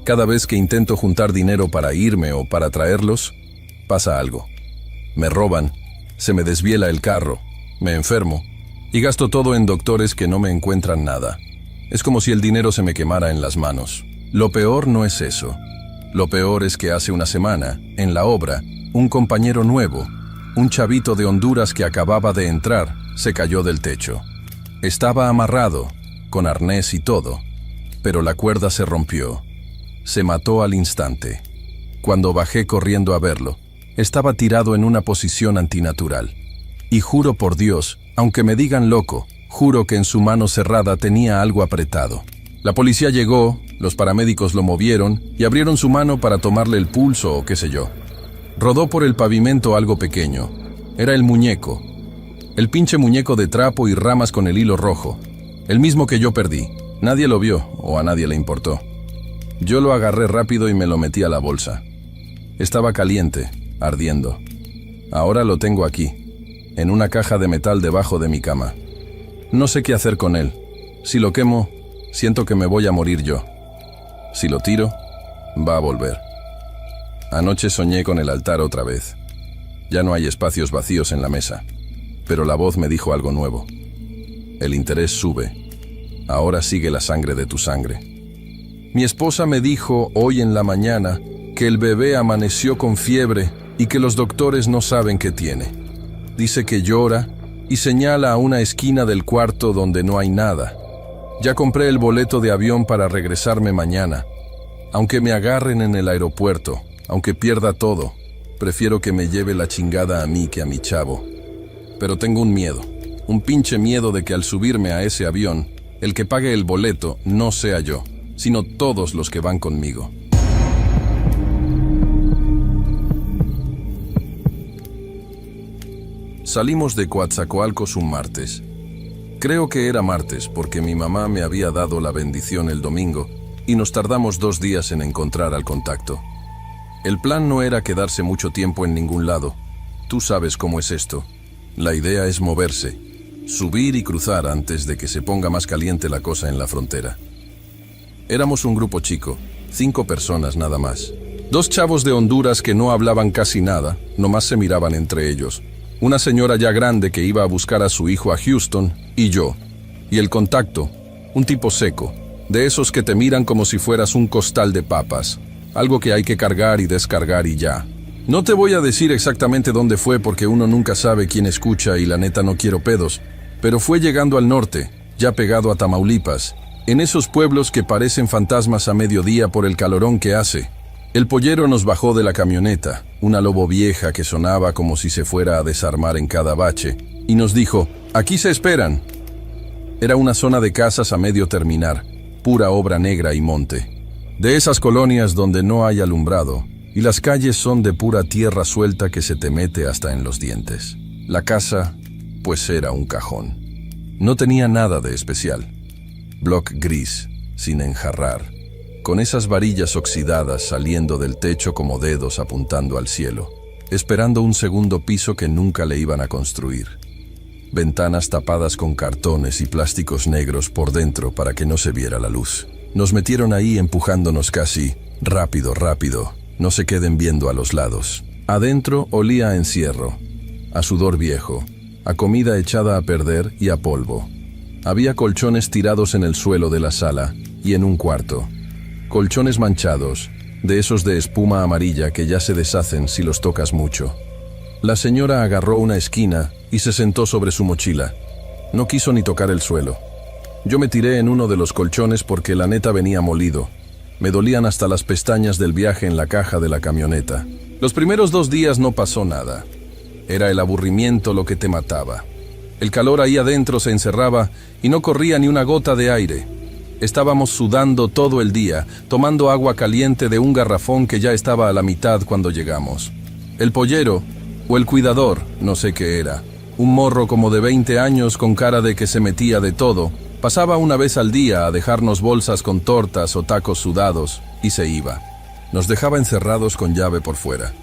Cada vez que intento juntar dinero para irme o para traerlos, pasa algo. Me roban, se me desviela el carro, me enfermo y gasto todo en doctores que no me encuentran nada. Es como si el dinero se me quemara en las manos. Lo peor no es eso. Lo peor es que hace una semana, en la obra, un compañero nuevo, un chavito de Honduras que acababa de entrar, se cayó del techo. Estaba amarrado, con arnés y todo, pero la cuerda se rompió. Se mató al instante. Cuando bajé corriendo a verlo, estaba tirado en una posición antinatural. Y juro por Dios, aunque me digan loco, juro que en su mano cerrada tenía algo apretado. La policía llegó, los paramédicos lo movieron y abrieron su mano para tomarle el pulso o qué sé yo. Rodó por el pavimento algo pequeño. Era el muñeco. El pinche muñeco de trapo y ramas con el hilo rojo. El mismo que yo perdí. Nadie lo vio o a nadie le importó. Yo lo agarré rápido y me lo metí a la bolsa. Estaba caliente, ardiendo. Ahora lo tengo aquí, en una caja de metal debajo de mi cama. No sé qué hacer con él. Si lo quemo, siento que me voy a morir yo. Si lo tiro, va a volver. Anoche soñé con el altar otra vez. Ya no hay espacios vacíos en la mesa, pero la voz me dijo algo nuevo. El interés sube. Ahora sigue la sangre de tu sangre. Mi esposa me dijo hoy en la mañana que el bebé amaneció con fiebre y que los doctores no saben qué tiene. Dice que llora y señala a una esquina del cuarto donde no hay nada. Ya compré el boleto de avión para regresarme mañana. Aunque me agarren en el aeropuerto, aunque pierda todo, prefiero que me lleve la chingada a mí que a mi chavo. Pero tengo un miedo, un pinche miedo de que al subirme a ese avión, el que pague el boleto no sea yo, sino todos los que van conmigo. Salimos de Coatzacoalcos un martes. Creo que era martes porque mi mamá me había dado la bendición el domingo y nos tardamos 2 días en encontrar al contacto. El plan no era quedarse mucho tiempo en ningún lado. Tú sabes cómo es esto. La idea es moverse, subir y cruzar antes de que se ponga más caliente la cosa en la frontera. Éramos un grupo chico, 5 personas nada más. 2 chavos de Honduras que no hablaban casi nada, nomás se miraban entre ellos. Una señora ya grande que iba a buscar a su hijo a Houston, y yo. Y el contacto, un tipo seco, de esos que te miran como si fueras un costal de papas. Algo que hay que cargar y descargar y ya. No te voy a decir exactamente dónde fue porque uno nunca sabe quién escucha y la neta no quiero pedos, pero fue llegando al norte, ya pegado a Tamaulipas, en esos pueblos que parecen fantasmas a mediodía por el calorón que hace. El pollero nos bajó de la camioneta, una Lobo vieja que sonaba como si se fuera a desarmar en cada bache, y nos dijo, aquí se esperan. Era una zona de casas a medio terminar, pura obra negra y monte. De esas colonias donde no hay alumbrado, y las calles son de pura tierra suelta que se te mete hasta en los dientes. La casa, pues era un cajón. No tenía nada de especial. Bloc gris, sin enjarrar, con esas varillas oxidadas saliendo del techo como dedos apuntando al cielo, esperando un segundo piso que nunca le iban a construir. Ventanas tapadas con cartones y plásticos negros por dentro para que no se viera la luz. Nos metieron ahí empujándonos casi, rápido, rápido, no se queden viendo a los lados. Adentro olía a encierro, a sudor viejo, a comida echada a perder y a polvo. Había colchones tirados en el suelo de la sala y en un cuarto. Colchones manchados, de esos de espuma amarilla que ya se deshacen si los tocas mucho. La señora agarró una esquina y se sentó sobre su mochila. No quiso ni tocar el suelo. Yo me tiré en uno de los colchones porque la neta venía molido. Me dolían hasta las pestañas del viaje en la caja de la camioneta. Los primeros 2 días no pasó nada. Era el aburrimiento lo que te mataba. El calor ahí adentro se encerraba y no corría ni una gota de aire. Estábamos sudando todo el día, tomando agua caliente de un garrafón que ya estaba a la mitad cuando llegamos. El pollero, o el cuidador, no sé qué era, un morro como de 20 años con cara de que se metía de todo, pasaba una vez al día a dejarnos bolsas con tortas o tacos sudados y se iba. Nos dejaba encerrados con llave por fuera.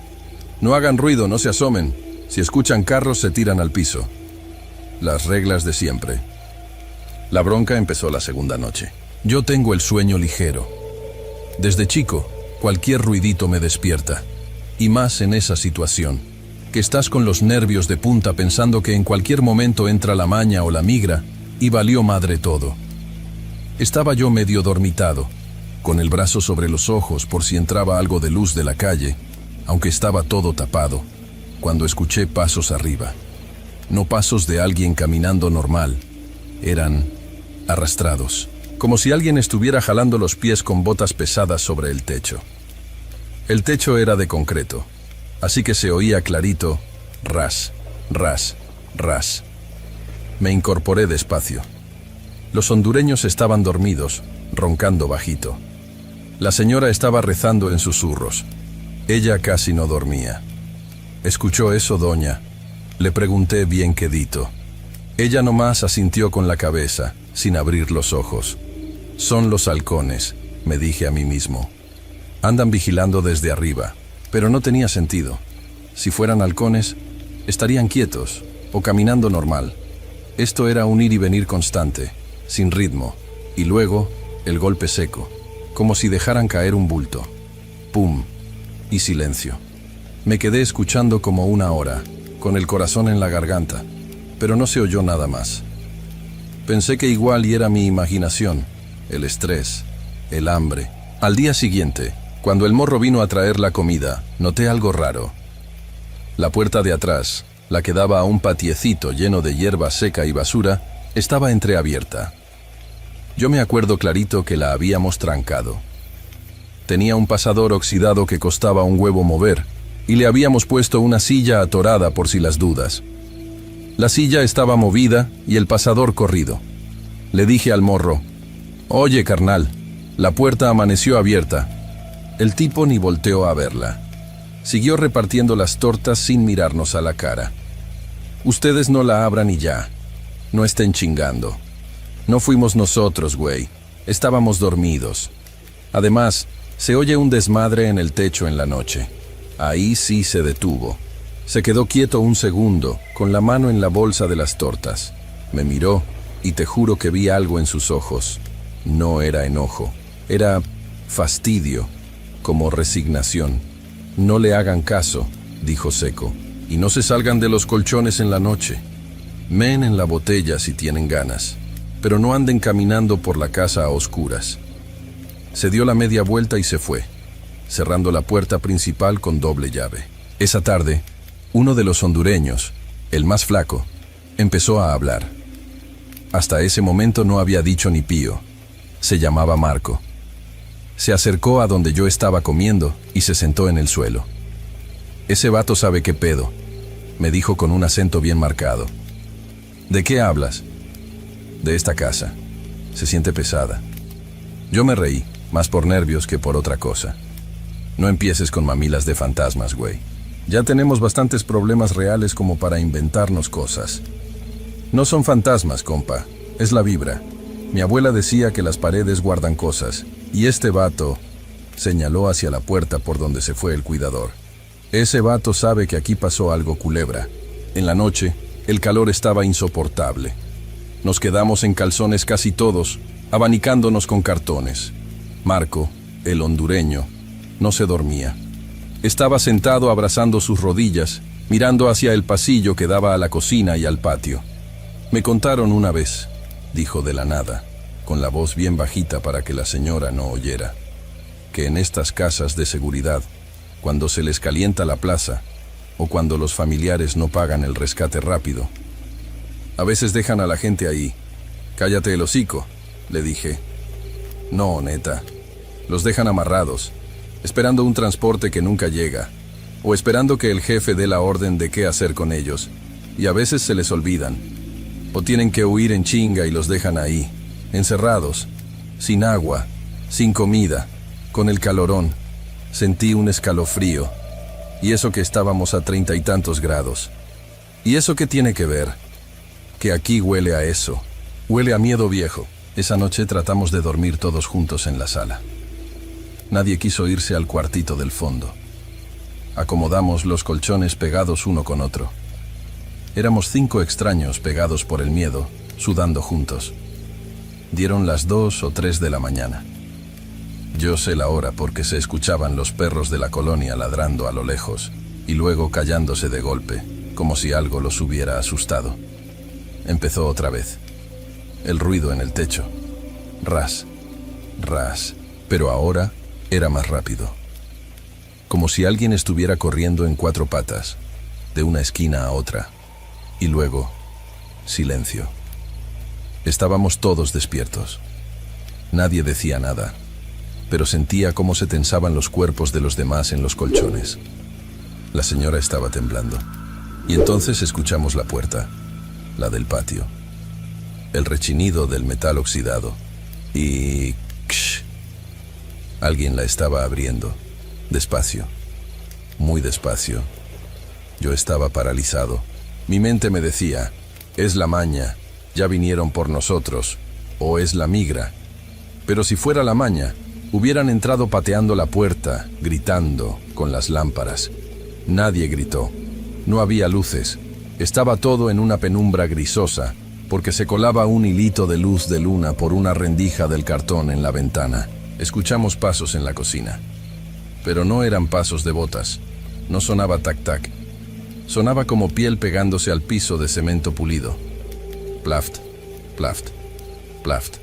No hagan ruido, no se asomen. Si escuchan carros, se tiran al piso. Las reglas de siempre. La bronca empezó la segunda noche. Yo tengo el sueño ligero. Desde chico, cualquier ruidito me despierta. Y más en esa situación, que estás con los nervios de punta pensando que en cualquier momento entra la maña o la migra, y valió madre todo. Estaba yo medio dormitado, con el brazo sobre los ojos por si entraba algo de luz de la calle, aunque estaba todo tapado, cuando escuché pasos arriba. No pasos de alguien caminando normal, eran arrastrados, como si alguien estuviera jalando los pies con botas pesadas sobre el techo. El techo era de concreto, así que se oía clarito, ras, ras, ras. Me incorporé despacio. Los hondureños estaban dormidos, roncando bajito. La señora estaba rezando en susurros. Ella casi no dormía. ¿Escuchó eso, doña? Le pregunté bien quedito. Ella nomás asintió con la cabeza, sin abrir los ojos. Son los halcones, me dije a mí mismo. Andan vigilando desde arriba, pero no tenía sentido. Si fueran halcones, estarían quietos o caminando normal. Esto era un ir y venir constante, sin ritmo, y luego el golpe seco, como si dejaran caer un bulto. ¡Pum! Y silencio. Me quedé escuchando como una hora, con el corazón en la garganta, pero no se oyó nada más. Pensé que igual y era mi imaginación, el estrés, el hambre. Al día siguiente, cuando el morro vino a traer la comida, noté algo raro. La puerta de atrás, la que daba a un patiecito lleno de hierba seca y basura, estaba entreabierta. Yo me acuerdo clarito que la habíamos trancado. Tenía un pasador oxidado que costaba un huevo mover, y le habíamos puesto una silla atorada por si las dudas. La silla estaba movida y el pasador corrido. Le dije al morro, «Oye, carnal, la puerta amaneció abierta». El tipo ni volteó a verla. Siguió repartiendo las tortas sin mirarnos a la cara. «Ustedes no la abran y ya. No estén chingando. No fuimos nosotros, güey. Estábamos dormidos. Además, se oye un desmadre en el techo en la noche». Ahí sí se detuvo. Se quedó quieto un segundo, con la mano en la bolsa de las tortas. Me miró y te juro que vi algo en sus ojos. No era enojo, era fastidio, como resignación. «No le hagan caso», dijo seco, «y no se salgan de los colchones en la noche. Meen en la botella si tienen ganas, pero no anden caminando por la casa a oscuras». Se dio la media vuelta y se fue, cerrando la puerta principal con doble llave. Esa tarde, uno de los hondureños, el más flaco, empezó a hablar. Hasta ese momento no había dicho ni pío. Se llamaba Marco. Se acercó a donde yo estaba comiendo y se sentó en el suelo. «Ese vato sabe qué pedo», me dijo con un acento bien marcado. «¿De qué hablas?» «De esta casa. Se siente pesada». Yo me reí, más por nervios que por otra cosa. «No empieces con mamilas de fantasmas, güey. Ya tenemos bastantes problemas reales como para inventarnos cosas». «No son fantasmas, compa. Es la vibra. Mi abuela decía que las paredes guardan cosas, y este vato», señaló hacia la puerta por donde se fue el cuidador. «Ese vato sabe que aquí pasó algo culebra. En la noche, el calor estaba insoportable. Nos quedamos en calzones casi todos, abanicándonos con cartones. Marco, el hondureño, no se dormía. Estaba sentado abrazando sus rodillas, mirando hacia el pasillo que daba a la cocina y al patio. «Me contaron una vez», dijo de la nada, con la voz bien bajita para que la señora no oyera, «que en estas casas de seguridad, cuando se les calienta la plaza, o cuando los familiares no pagan el rescate rápido, a veces dejan a la gente ahí». «Cállate el hocico», le dije. «No, neta. Los dejan amarrados, esperando un transporte que nunca llega, o esperando que el jefe dé la orden de qué hacer con ellos, y a veces se les olvidan, o tienen que huir en chinga y los dejan ahí, encerrados, sin agua, sin comida, con el calorón». Sentí un escalofrío, y eso que estábamos a 30 y tantos grados. ¿Y eso qué tiene que ver? Que aquí huele a eso, huele a miedo viejo. Esa noche tratamos de dormir todos juntos en la sala. Nadie quiso irse al cuartito del fondo. Acomodamos los colchones pegados uno con otro. Éramos 5 extraños pegados por el miedo, sudando juntos. Dieron las 2 o 3 de la mañana. Yo sé la hora porque se escuchaban los perros de la colonia ladrando a lo lejos y luego callándose de golpe, como si algo los hubiera asustado. Empezó otra vez. El ruido en el techo. Ras, ras, pero ahora era más rápido. Como si alguien estuviera corriendo en 4 patas, de una esquina a otra. Y luego, silencio. Estábamos todos despiertos. Nadie decía nada, pero sentía cómo se tensaban los cuerpos de los demás en los colchones. La señora estaba temblando. Y entonces escuchamos la puerta, la del patio. El rechinido del metal oxidado. Y... ¡ksh! Alguien la estaba abriendo. Despacio. Muy despacio. Yo estaba paralizado. Mi mente me decía, es la maña, ya vinieron por nosotros, o es la migra. Pero si fuera la maña, hubieran entrado pateando la puerta, gritando, con las lámparas. Nadie gritó. No había luces. Estaba todo en una penumbra grisosa, porque se colaba un hilito de luz de luna por una rendija del cartón en la ventana. Escuchamos pasos en la cocina. Pero no eran pasos de botas. No sonaba tac-tac. Sonaba como piel pegándose al piso de cemento pulido. Plaft, plaft, plaft.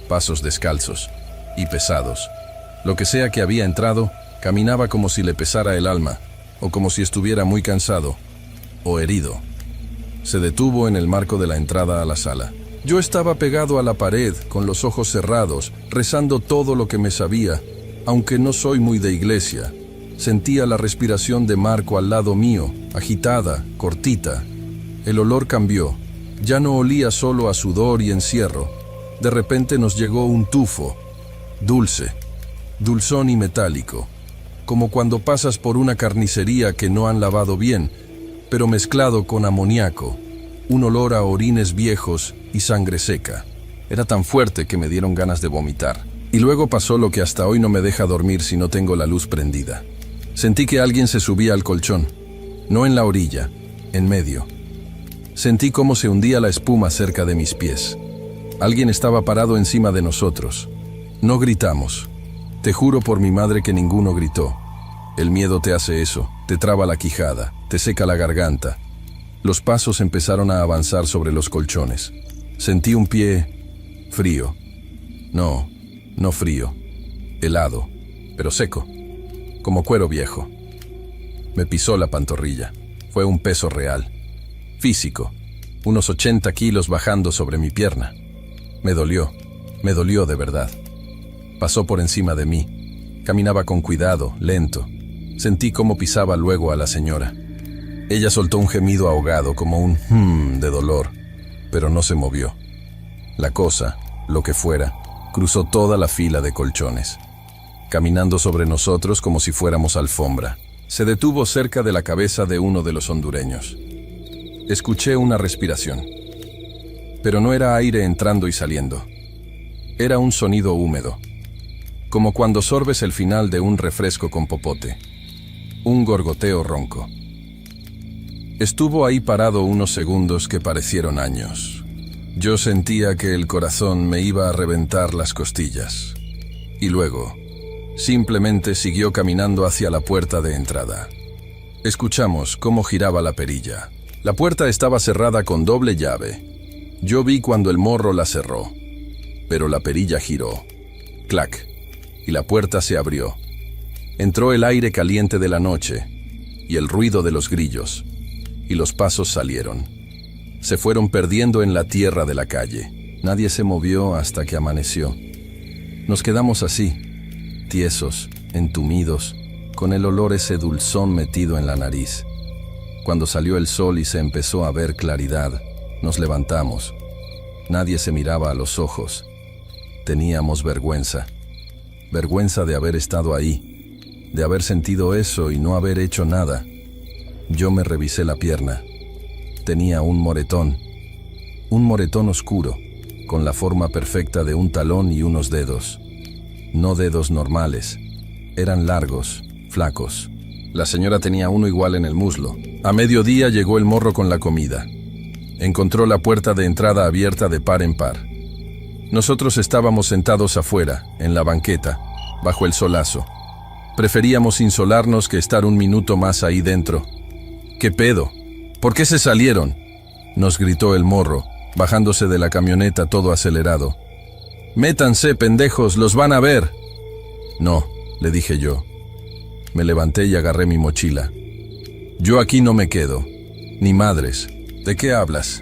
Pasos descalzos y pesados. Lo que sea que había entrado, caminaba como si le pesara el alma, o como si estuviera muy cansado, o herido. Se detuvo en el marco de la entrada a la sala. Yo estaba pegado a la pared, con los ojos cerrados, rezando todo lo que me sabía, aunque no soy muy de iglesia. Sentía la respiración de Marco al lado mío, agitada, cortita. El olor cambió. Ya no olía solo a sudor y encierro. De repente nos llegó un tufo, dulce, dulzón y metálico, como cuando pasas por una carnicería que no han lavado bien, pero mezclado con amoníaco, un olor a orines viejos y sangre seca. Era tan fuerte que me dieron ganas de vomitar. Y luego pasó lo que hasta hoy no me deja dormir si no tengo la luz prendida. Sentí que alguien se subía al colchón, no en la orilla, en medio. Sentí cómo se hundía la espuma cerca de mis pies. Alguien estaba parado encima de nosotros. No gritamos. Te juro por mi madre que ninguno gritó. El miedo te hace eso, te traba la quijada, te seca la garganta. Los pasos empezaron a avanzar sobre los colchones. Sentí un pie frío. No frío. Helado, pero seco, como cuero viejo. Me pisó la pantorrilla. Fue un peso real, físico, unos 80 kilos bajando sobre mi pierna. Me dolió de verdad. Pasó por encima de mí. Caminaba con cuidado, lento. Sentí cómo pisaba luego a la señora. Ella soltó un gemido ahogado, como un de dolor, pero no se movió. La cosa, lo que fuera, cruzó toda la fila de colchones, caminando sobre nosotros como si fuéramos alfombra. Se detuvo cerca de la cabeza de uno de los hondureños. Escuché una respiración, pero no era aire entrando y saliendo. Era un sonido húmedo, como cuando sorbes el final de un refresco con popote. Un gorgoteo ronco. Estuvo ahí parado unos segundos que parecieron años. Yo sentía que el corazón me iba a reventar las costillas. Y luego, simplemente siguió caminando hacia la puerta de entrada. Escuchamos cómo giraba la perilla. La puerta estaba cerrada con doble llave. Yo vi cuando el morro la cerró, pero la perilla giró. Clac, y la puerta se abrió. Entró el aire caliente de la noche y el ruido de los grillos, y los pasos salieron. Se fueron perdiendo en la tierra de la calle. Nadie se movió hasta que amaneció. Nos quedamos así, tiesos, entumidos, con el olor ese dulzón metido en la nariz. Cuando salió el sol y se empezó a ver claridad, nos levantamos. Nadie se miraba a los ojos. Teníamos vergüenza. Vergüenza de haber estado ahí, de haber sentido eso y no haber hecho nada. Yo me revisé la pierna. Tenía un moretón oscuro, con la forma perfecta de un talón y unos dedos. No dedos normales, eran largos, flacos, La señora tenía uno igual en el muslo. A mediodía llegó el morro con la comida. Encontró la puerta de entrada abierta de par en par. Nosotros estábamos sentados afuera, en la banqueta, bajo el solazo. Preferíamos insolarnos que estar un minuto más ahí dentro. ¿Qué pedo? ¿Por qué se salieron?, nos gritó el morro, bajándose de la camioneta todo acelerado. «Métanse, pendejos, los van a ver». «No», le dije yo. Me levanté y agarré mi mochila. «Yo aquí no me quedo. Ni madres. ¿De qué hablas?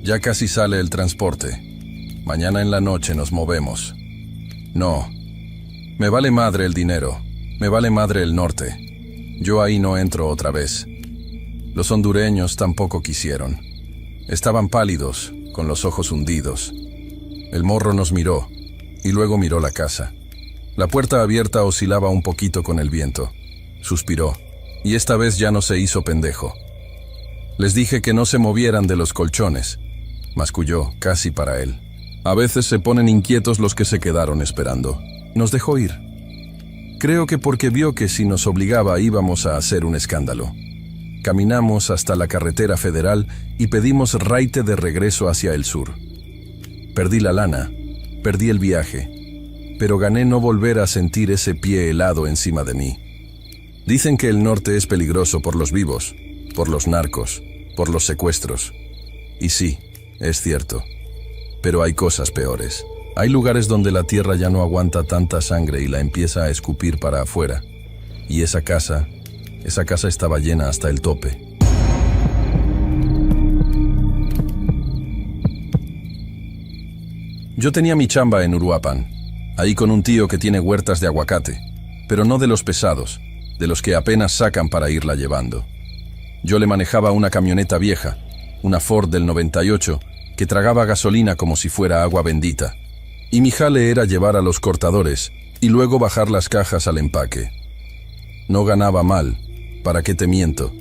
Ya casi sale el transporte. Mañana en la noche nos movemos». «No. Me vale madre el dinero. Me vale madre el norte. Yo ahí no entro otra vez». Los hondureños tampoco quisieron. Estaban pálidos, con los ojos hundidos. El morro nos miró, y luego miró la casa. La puerta abierta oscilaba un poquito con el viento. Suspiró, y esta vez ya no se hizo pendejo. Les dije que no se movieran de los colchones. Masculló, casi para él. A veces se ponen inquietos los que se quedaron esperando. Nos dejó ir. Creo que porque vio que si nos obligaba íbamos a hacer un escándalo. Caminamos hasta la carretera federal y pedimos raite de regreso hacia el sur. Perdí la lana, perdí el viaje, pero gané no volver a sentir ese pie helado encima de mí. Dicen que el norte es peligroso por los vivos, por los narcos, por los secuestros. Y sí, es cierto. Pero hay cosas peores. Hay lugares donde la tierra ya no aguanta tanta sangre y la empieza a escupir para afuera. Y esa casa estaba llena hasta el tope. Yo tenía mi chamba en Uruapan, ahí con un tío que tiene huertas de aguacate, pero no de los pesados, de los que apenas sacan para irla llevando. Yo le manejaba una camioneta vieja, una Ford del 98, que tragaba gasolina como si fuera agua bendita. Y mi jale era llevar a los cortadores y luego bajar las cajas al empaque. No ganaba mal, ¿para qué te miento?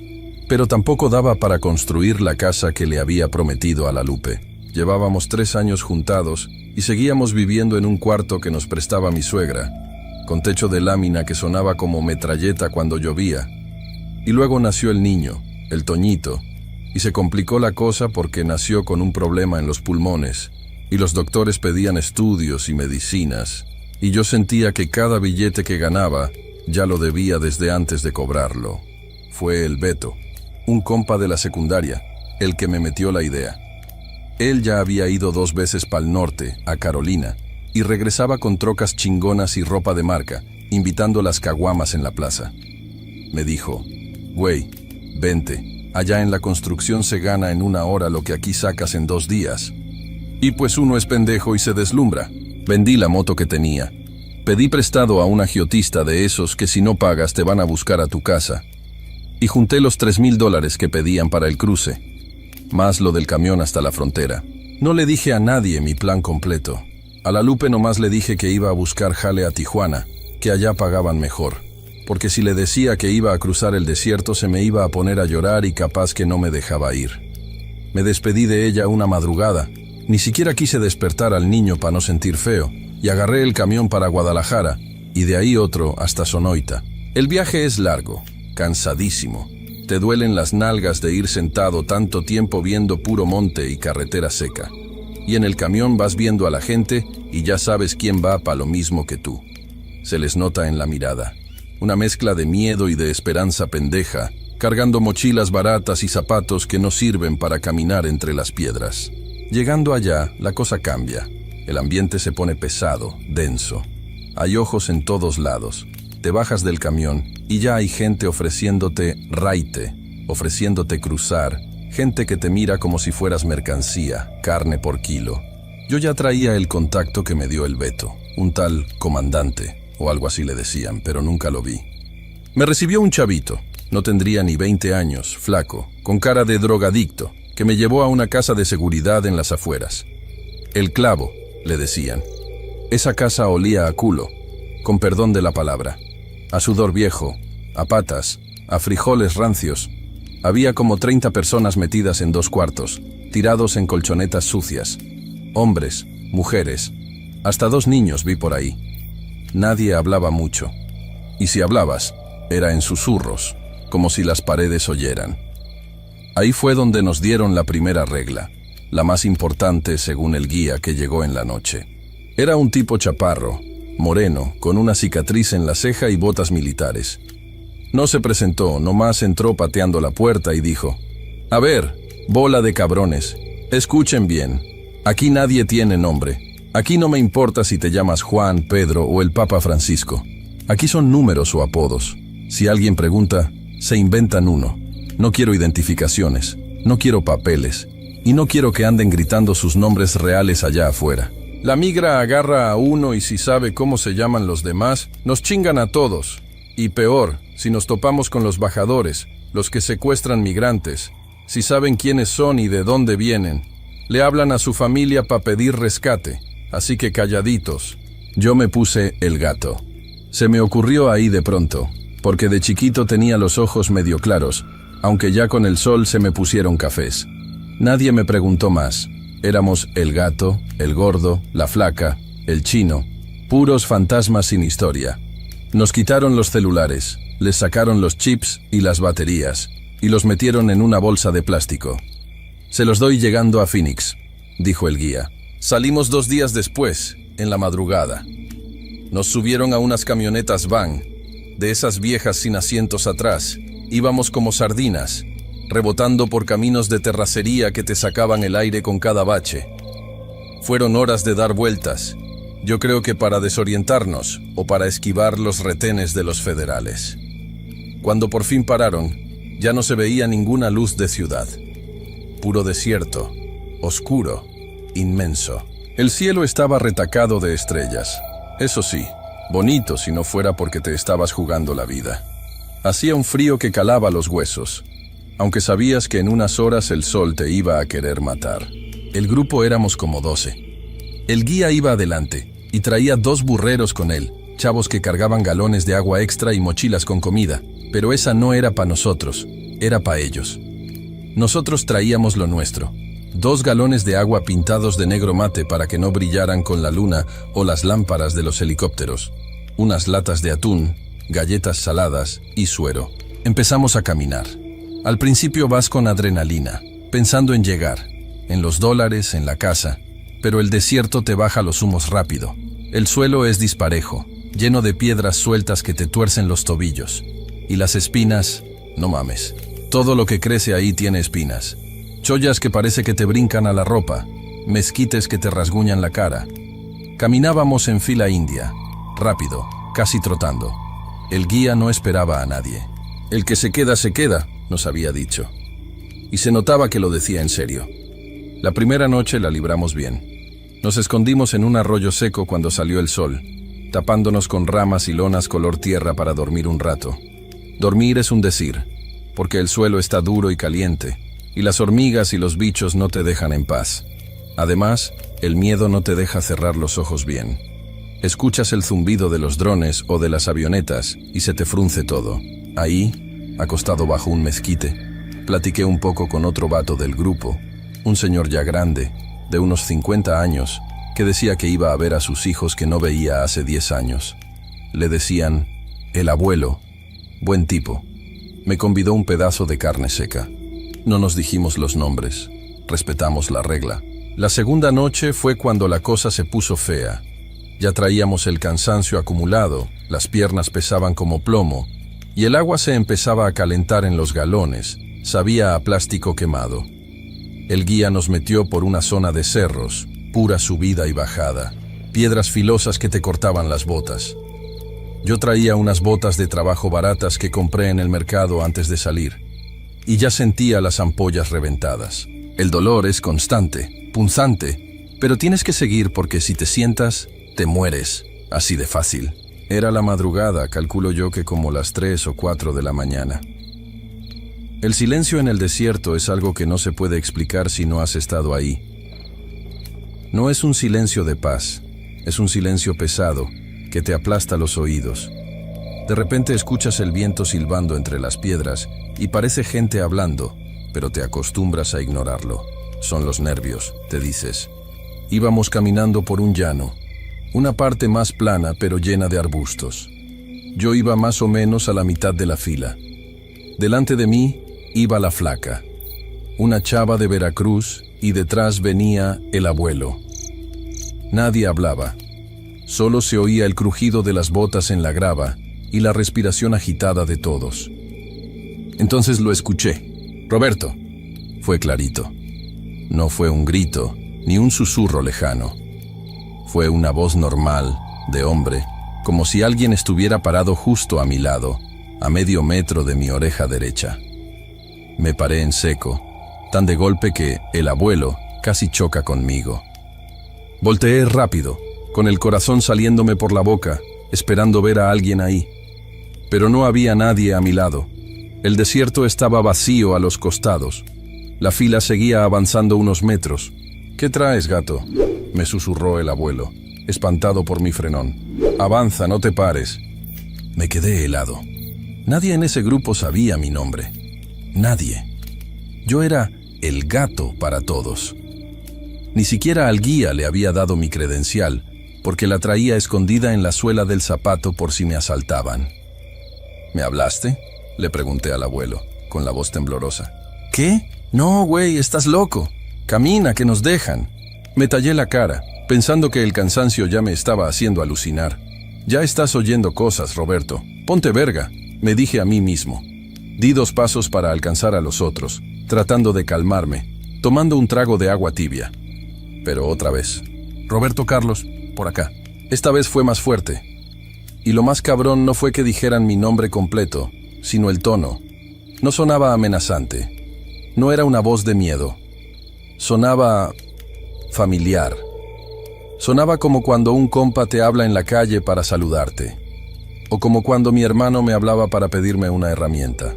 Pero tampoco daba para construir la casa que le había prometido a la Lupe. Llevábamos 3 años juntados y seguíamos viviendo en un cuarto que nos prestaba mi suegra, con techo de lámina que sonaba como metralleta cuando llovía. Y luego nació el niño, el Toñito, y se complicó la cosa porque nació con un problema en los pulmones, y los doctores pedían estudios y medicinas, y yo sentía que cada billete que ganaba ya lo debía desde antes de cobrarlo. Fue el Beto, un compa de la secundaria, el que me metió la idea. Él ya había ido 2 veces pa'l norte, a Carolina, y regresaba con trocas chingonas y ropa de marca, invitando las caguamas en la plaza. Me dijo, güey, vente, allá en la construcción se gana en 1 hora lo que aquí sacas en 2 días. Y pues uno es pendejo y se deslumbra. Vendí la moto que tenía. Pedí prestado a un agiotista de esos que si no pagas te van a buscar a tu casa. Y junté los $3,000 que pedían para el cruce, más lo del camión hasta la frontera. No le dije a nadie mi plan completo. A la Lupe nomás le dije que iba a buscar jale a Tijuana, que allá pagaban mejor. Porque si le decía que iba a cruzar el desierto se me iba a poner a llorar y capaz que no me dejaba ir. Me despedí de ella una madrugada. Ni siquiera quise despertar al niño para no sentir feo, y agarré el camión para Guadalajara, y de ahí otro hasta Sonoita. El viaje es largo, cansadísimo. Te duelen las nalgas de ir sentado tanto tiempo viendo puro monte y carretera seca. Y en el camión vas viendo a la gente y ya sabes quién va para lo mismo que tú. Se les nota en la mirada. Una mezcla de miedo y de esperanza pendeja, cargando mochilas baratas y zapatos que no sirven para caminar entre las piedras. Llegando allá, la cosa cambia. El ambiente se pone pesado, denso. Hay ojos en todos lados. Te bajas del camión y ya hay gente ofreciéndote raite, ofreciéndote cruzar, gente que te mira como si fueras mercancía, carne por kilo. Yo ya traía el contacto que me dio el Beto, un tal comandante, o algo así le decían, pero nunca lo vi. Me recibió un chavito, no tendría ni 20 años, flaco, con cara de drogadicto, que me llevó a una casa de seguridad en las afueras. El Clavo, le decían. Esa casa olía a culo, con perdón de la palabra, a sudor viejo, a patas, a frijoles rancios. Había como 30 personas metidas en 2 cuartos, tirados en colchonetas sucias. Hombres, mujeres, hasta 2 niños vi por ahí. Nadie hablaba mucho. Y si hablabas, era en susurros, como si las paredes oyeran. Ahí fue donde nos dieron la primera regla, la más importante según el guía que llegó en la noche. Era un tipo chaparro, moreno, con una cicatriz en la ceja y botas militares. No se presentó, nomás entró pateando la puerta y dijo: «A ver, bola de cabrones, escuchen bien. Aquí nadie tiene nombre. Aquí no me importa si te llamas Juan, Pedro o el Papa Francisco. Aquí son números o apodos. Si alguien pregunta, se inventan uno. No quiero identificaciones, no quiero papeles, y no quiero que anden gritando sus nombres reales allá afuera. La migra agarra a uno y si sabe cómo se llaman los demás, nos chingan a todos. Y peor, si nos topamos con los bajadores, los que secuestran migrantes, si saben quiénes son y de dónde vienen, le hablan a su familia para pedir rescate, así que calladitos». Yo me puse el gato. Se me ocurrió ahí de pronto, porque de chiquito tenía los ojos medio claros, aunque ya con el sol se me pusieron cafés. Nadie me preguntó más. Éramos el gato, el gordo, la flaca, el chino, puros fantasmas sin historia. Nos quitaron los celulares, les sacaron los chips y las baterías, y los metieron en una bolsa de plástico. «Se los doy llegando a Phoenix», dijo el guía. Salimos 2 días después, en la madrugada. Nos subieron a unas camionetas van, de esas viejas sin asientos atrás. Íbamos como sardinas, rebotando por caminos de terracería que te sacaban el aire con cada bache. Fueron horas de dar vueltas, yo creo que para desorientarnos o para esquivar los retenes de los federales. Cuando por fin pararon, ya no se veía ninguna luz de ciudad. Puro desierto, oscuro, inmenso. El cielo estaba retacado de estrellas. Eso sí, bonito si no fuera porque te estabas jugando la vida. Hacía un frío que calaba los huesos, aunque sabías que en unas horas el sol te iba a querer matar. El grupo éramos como 12. El guía iba adelante y traía 2 burreros con él, chavos que cargaban galones de agua extra y mochilas con comida, pero esa no era para nosotros, era para ellos. Nosotros traíamos lo nuestro, 2 galones de agua pintados de negro mate para que no brillaran con la luna o las lámparas de los helicópteros, unas latas de atún, galletas saladas y suero. Empezamos a caminar. Al principio vas con adrenalina, pensando en llegar, en los dólares, en la casa, pero el desierto te baja los humos rápido. El suelo es disparejo, lleno de piedras sueltas que te tuercen los tobillos. Y las espinas, no mames. Todo lo que crece ahí tiene espinas. Chollas que parece que te brincan a la ropa, mezquites que te rasguñan la cara. Caminábamos en fila india, rápido, casi trotando. El guía no esperaba a nadie. «El que se queda», nos había dicho. Y se notaba que lo decía en serio. La primera noche la libramos bien. Nos escondimos en un arroyo seco cuando salió el sol, tapándonos con ramas y lonas color tierra para dormir un rato. Dormir es un decir, porque el suelo está duro y caliente, y las hormigas y los bichos no te dejan en paz. Además, el miedo no te deja cerrar los ojos bien. Escuchas el zumbido de los drones o de las avionetas y se te frunce todo. Ahí, acostado bajo un mezquite, platiqué un poco con otro vato del grupo, un señor ya grande, de unos 50 años, que decía que iba a ver a sus hijos que no veía hace 10 años. Le decían, el abuelo, buen tipo. Me convidó un pedazo de carne seca. No nos dijimos los nombres, respetamos la regla. La segunda noche fue cuando la cosa se puso fea. Ya traíamos el cansancio acumulado, las piernas pesaban como plomo, y el agua se empezaba a calentar en los galones, sabía a plástico quemado. El guía nos metió por una zona de cerros, pura subida y bajada, piedras filosas que te cortaban las botas. Yo traía unas botas de trabajo baratas que compré en el mercado antes de salir, y ya sentía las ampollas reventadas. El dolor es constante, punzante, pero tienes que seguir porque si te sientas, te mueres, así de fácil. Era la madrugada, calculo yo que como las 3 o 4 de la mañana. El silencio en el desierto es algo que no se puede explicar si no has estado ahí. No es un silencio de paz, es un silencio pesado que te aplasta los oídos. De repente escuchas el viento silbando entre las piedras y parece gente hablando, pero te acostumbras a ignorarlo. Son los nervios, te dices. Íbamos caminando por un llano, una parte más plana pero llena de arbustos. Yo iba más o menos a la mitad de la fila. Delante de mí iba la flaca, una chava de Veracruz, y detrás venía el abuelo. Nadie hablaba. Solo se oía el crujido de las botas en la grava y la respiración agitada de todos. Entonces lo escuché. «Roberto», fue clarito. No fue un grito, ni un susurro lejano. Fue una voz normal, de hombre, como si alguien estuviera parado justo a mi lado, a medio metro de mi oreja derecha. Me paré en seco, tan de golpe que el abuelo casi choca conmigo. Volteé rápido, con el corazón saliéndome por la boca, esperando ver a alguien ahí. Pero no había nadie a mi lado. El desierto estaba vacío a los costados. La fila seguía avanzando unos metros. «¿Qué traes, gato?», me susurró el abuelo, espantado por mi frenón. «Avanza, no te pares». Me quedé helado. Nadie en ese grupo sabía mi nombre. Nadie. Yo era el gato para todos. Ni siquiera al guía le había dado mi credencial, porque la traía escondida en la suela del zapato por si me asaltaban. «¿Me hablaste?», le pregunté al abuelo, con la voz temblorosa. «¿Qué? No, güey, estás loco. Camina, que nos dejan». Me tallé la cara, pensando que el cansancio ya me estaba haciendo alucinar. «Ya estás oyendo cosas, Roberto. Ponte verga», me dije a mí mismo. Di 2 pasos para alcanzar a los otros, tratando de calmarme, tomando un trago de agua tibia. Pero otra vez. «Roberto Carlos, por acá». Esta vez fue más fuerte. Y lo más cabrón no fue que dijeran mi nombre completo, sino el tono. No sonaba amenazante. No era una voz de miedo. Sonaba familiar. Sonaba como cuando un compa te habla en la calle para saludarte. O como cuando mi hermano me hablaba para pedirme una herramienta.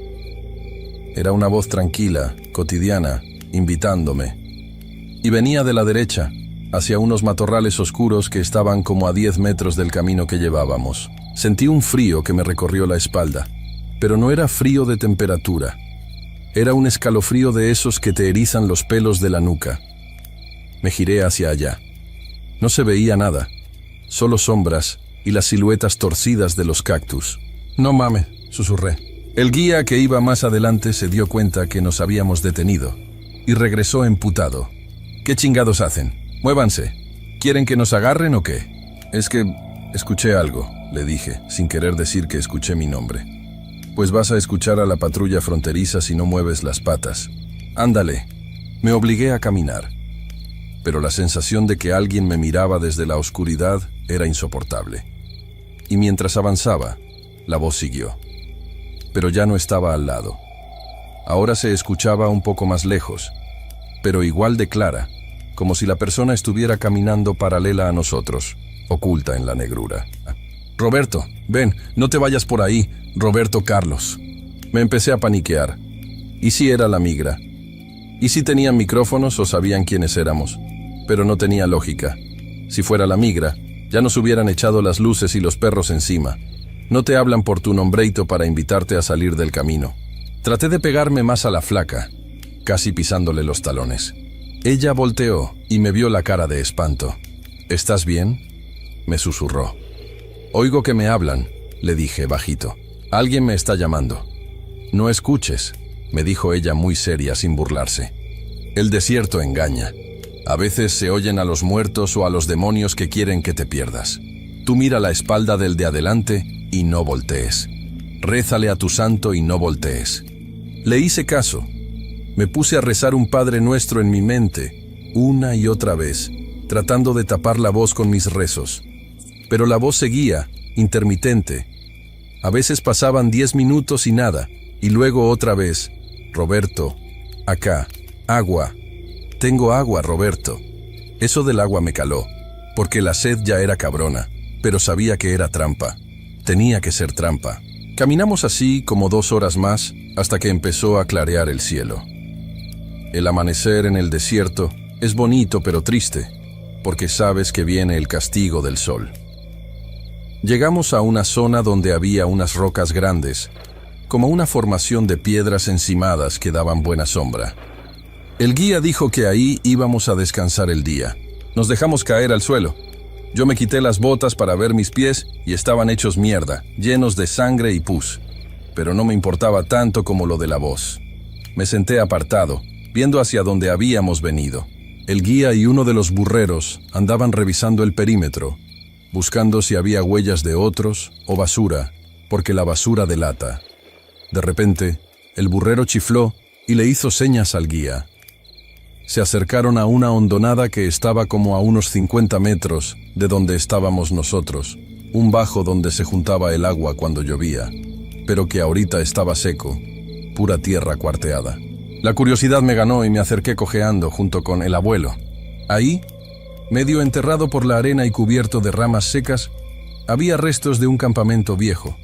Era una voz tranquila, cotidiana, invitándome. Y venía de la derecha, hacia unos matorrales oscuros que estaban como a 10 metros del camino que llevábamos. Sentí un frío que me recorrió la espalda, pero no era frío de temperatura. Era un escalofrío de esos que te erizan los pelos de la nuca. Me giré hacia allá. No se veía nada, solo sombras y las siluetas torcidas de los cactus. «No mames», susurré. El guía que iba más adelante se dio cuenta que nos habíamos detenido y regresó emputado. «¿Qué chingados hacen? Muévanse. ¿Quieren que nos agarren o qué?» «Es que escuché algo», le dije, sin querer decir que escuché mi nombre. «Pues vas a escuchar a la patrulla fronteriza si no mueves las patas. Ándale». Me obligué a caminar. Pero la sensación de que alguien me miraba desde la oscuridad era insoportable. Y mientras avanzaba, la voz siguió. Pero ya no estaba al lado. Ahora se escuchaba un poco más lejos, pero igual de clara, como si la persona estuviera caminando paralela a nosotros, oculta en la negrura. «Roberto, ven, no te vayas por ahí, Roberto Carlos». Me empecé a paniquear. ¿Y si era la migra? ¿Y si tenían micrófonos o sabían quiénes éramos? Pero no tenía lógica. Si fuera la migra, ya nos hubieran echado las luces y los perros encima. No te hablan por tu nombreito para invitarte a salir del camino. Traté de pegarme más a la flaca, casi pisándole los talones. Ella volteó y me vio la cara de espanto. «¿Estás bien?», me susurró. «Oigo que me hablan», le dije bajito. «Alguien me está llamando». «No escuches», me dijo ella muy seria sin burlarse. «El desierto engaña. A veces se oyen a los muertos o a los demonios que quieren que te pierdas. Tú mira la espalda del de adelante y no voltees. Rézale a tu santo y no voltees». Le hice caso. Me puse a rezar un Padre Nuestro en mi mente, una y otra vez, tratando de tapar la voz con mis rezos. Pero la voz seguía, intermitente. A veces pasaban 10 minutos y nada, y luego otra vez: «Roberto, acá, agua. Tengo agua, Roberto». Eso del agua me caló, porque la sed ya era cabrona, pero sabía que era trampa. Tenía que ser trampa. Caminamos así como 2 horas más, hasta que empezó a clarear el cielo. El amanecer en el desierto es bonito pero triste, porque sabes que viene el castigo del sol. Llegamos a una zona donde había unas rocas grandes, como una formación de piedras encimadas que daban buena sombra. El guía dijo que ahí íbamos a descansar el día. Nos dejamos caer al suelo. Yo me quité las botas para ver mis pies y estaban hechos mierda, llenos de sangre y pus. Pero no me importaba tanto como lo de la voz. Me senté apartado, viendo hacia donde habíamos venido. El guía y uno de los burreros andaban revisando el perímetro, buscando si había huellas de otros o basura, porque la basura delata. De repente, el burrero chifló y le hizo señas al guía. Se acercaron a una hondonada que estaba como a unos 50 metros de donde estábamos nosotros, un bajo donde se juntaba el agua cuando llovía, pero que ahorita estaba seco, pura tierra cuarteada. La curiosidad me ganó y me acerqué cojeando junto con el abuelo. Ahí, medio enterrado por la arena y cubierto de ramas secas, había restos de un campamento viejo,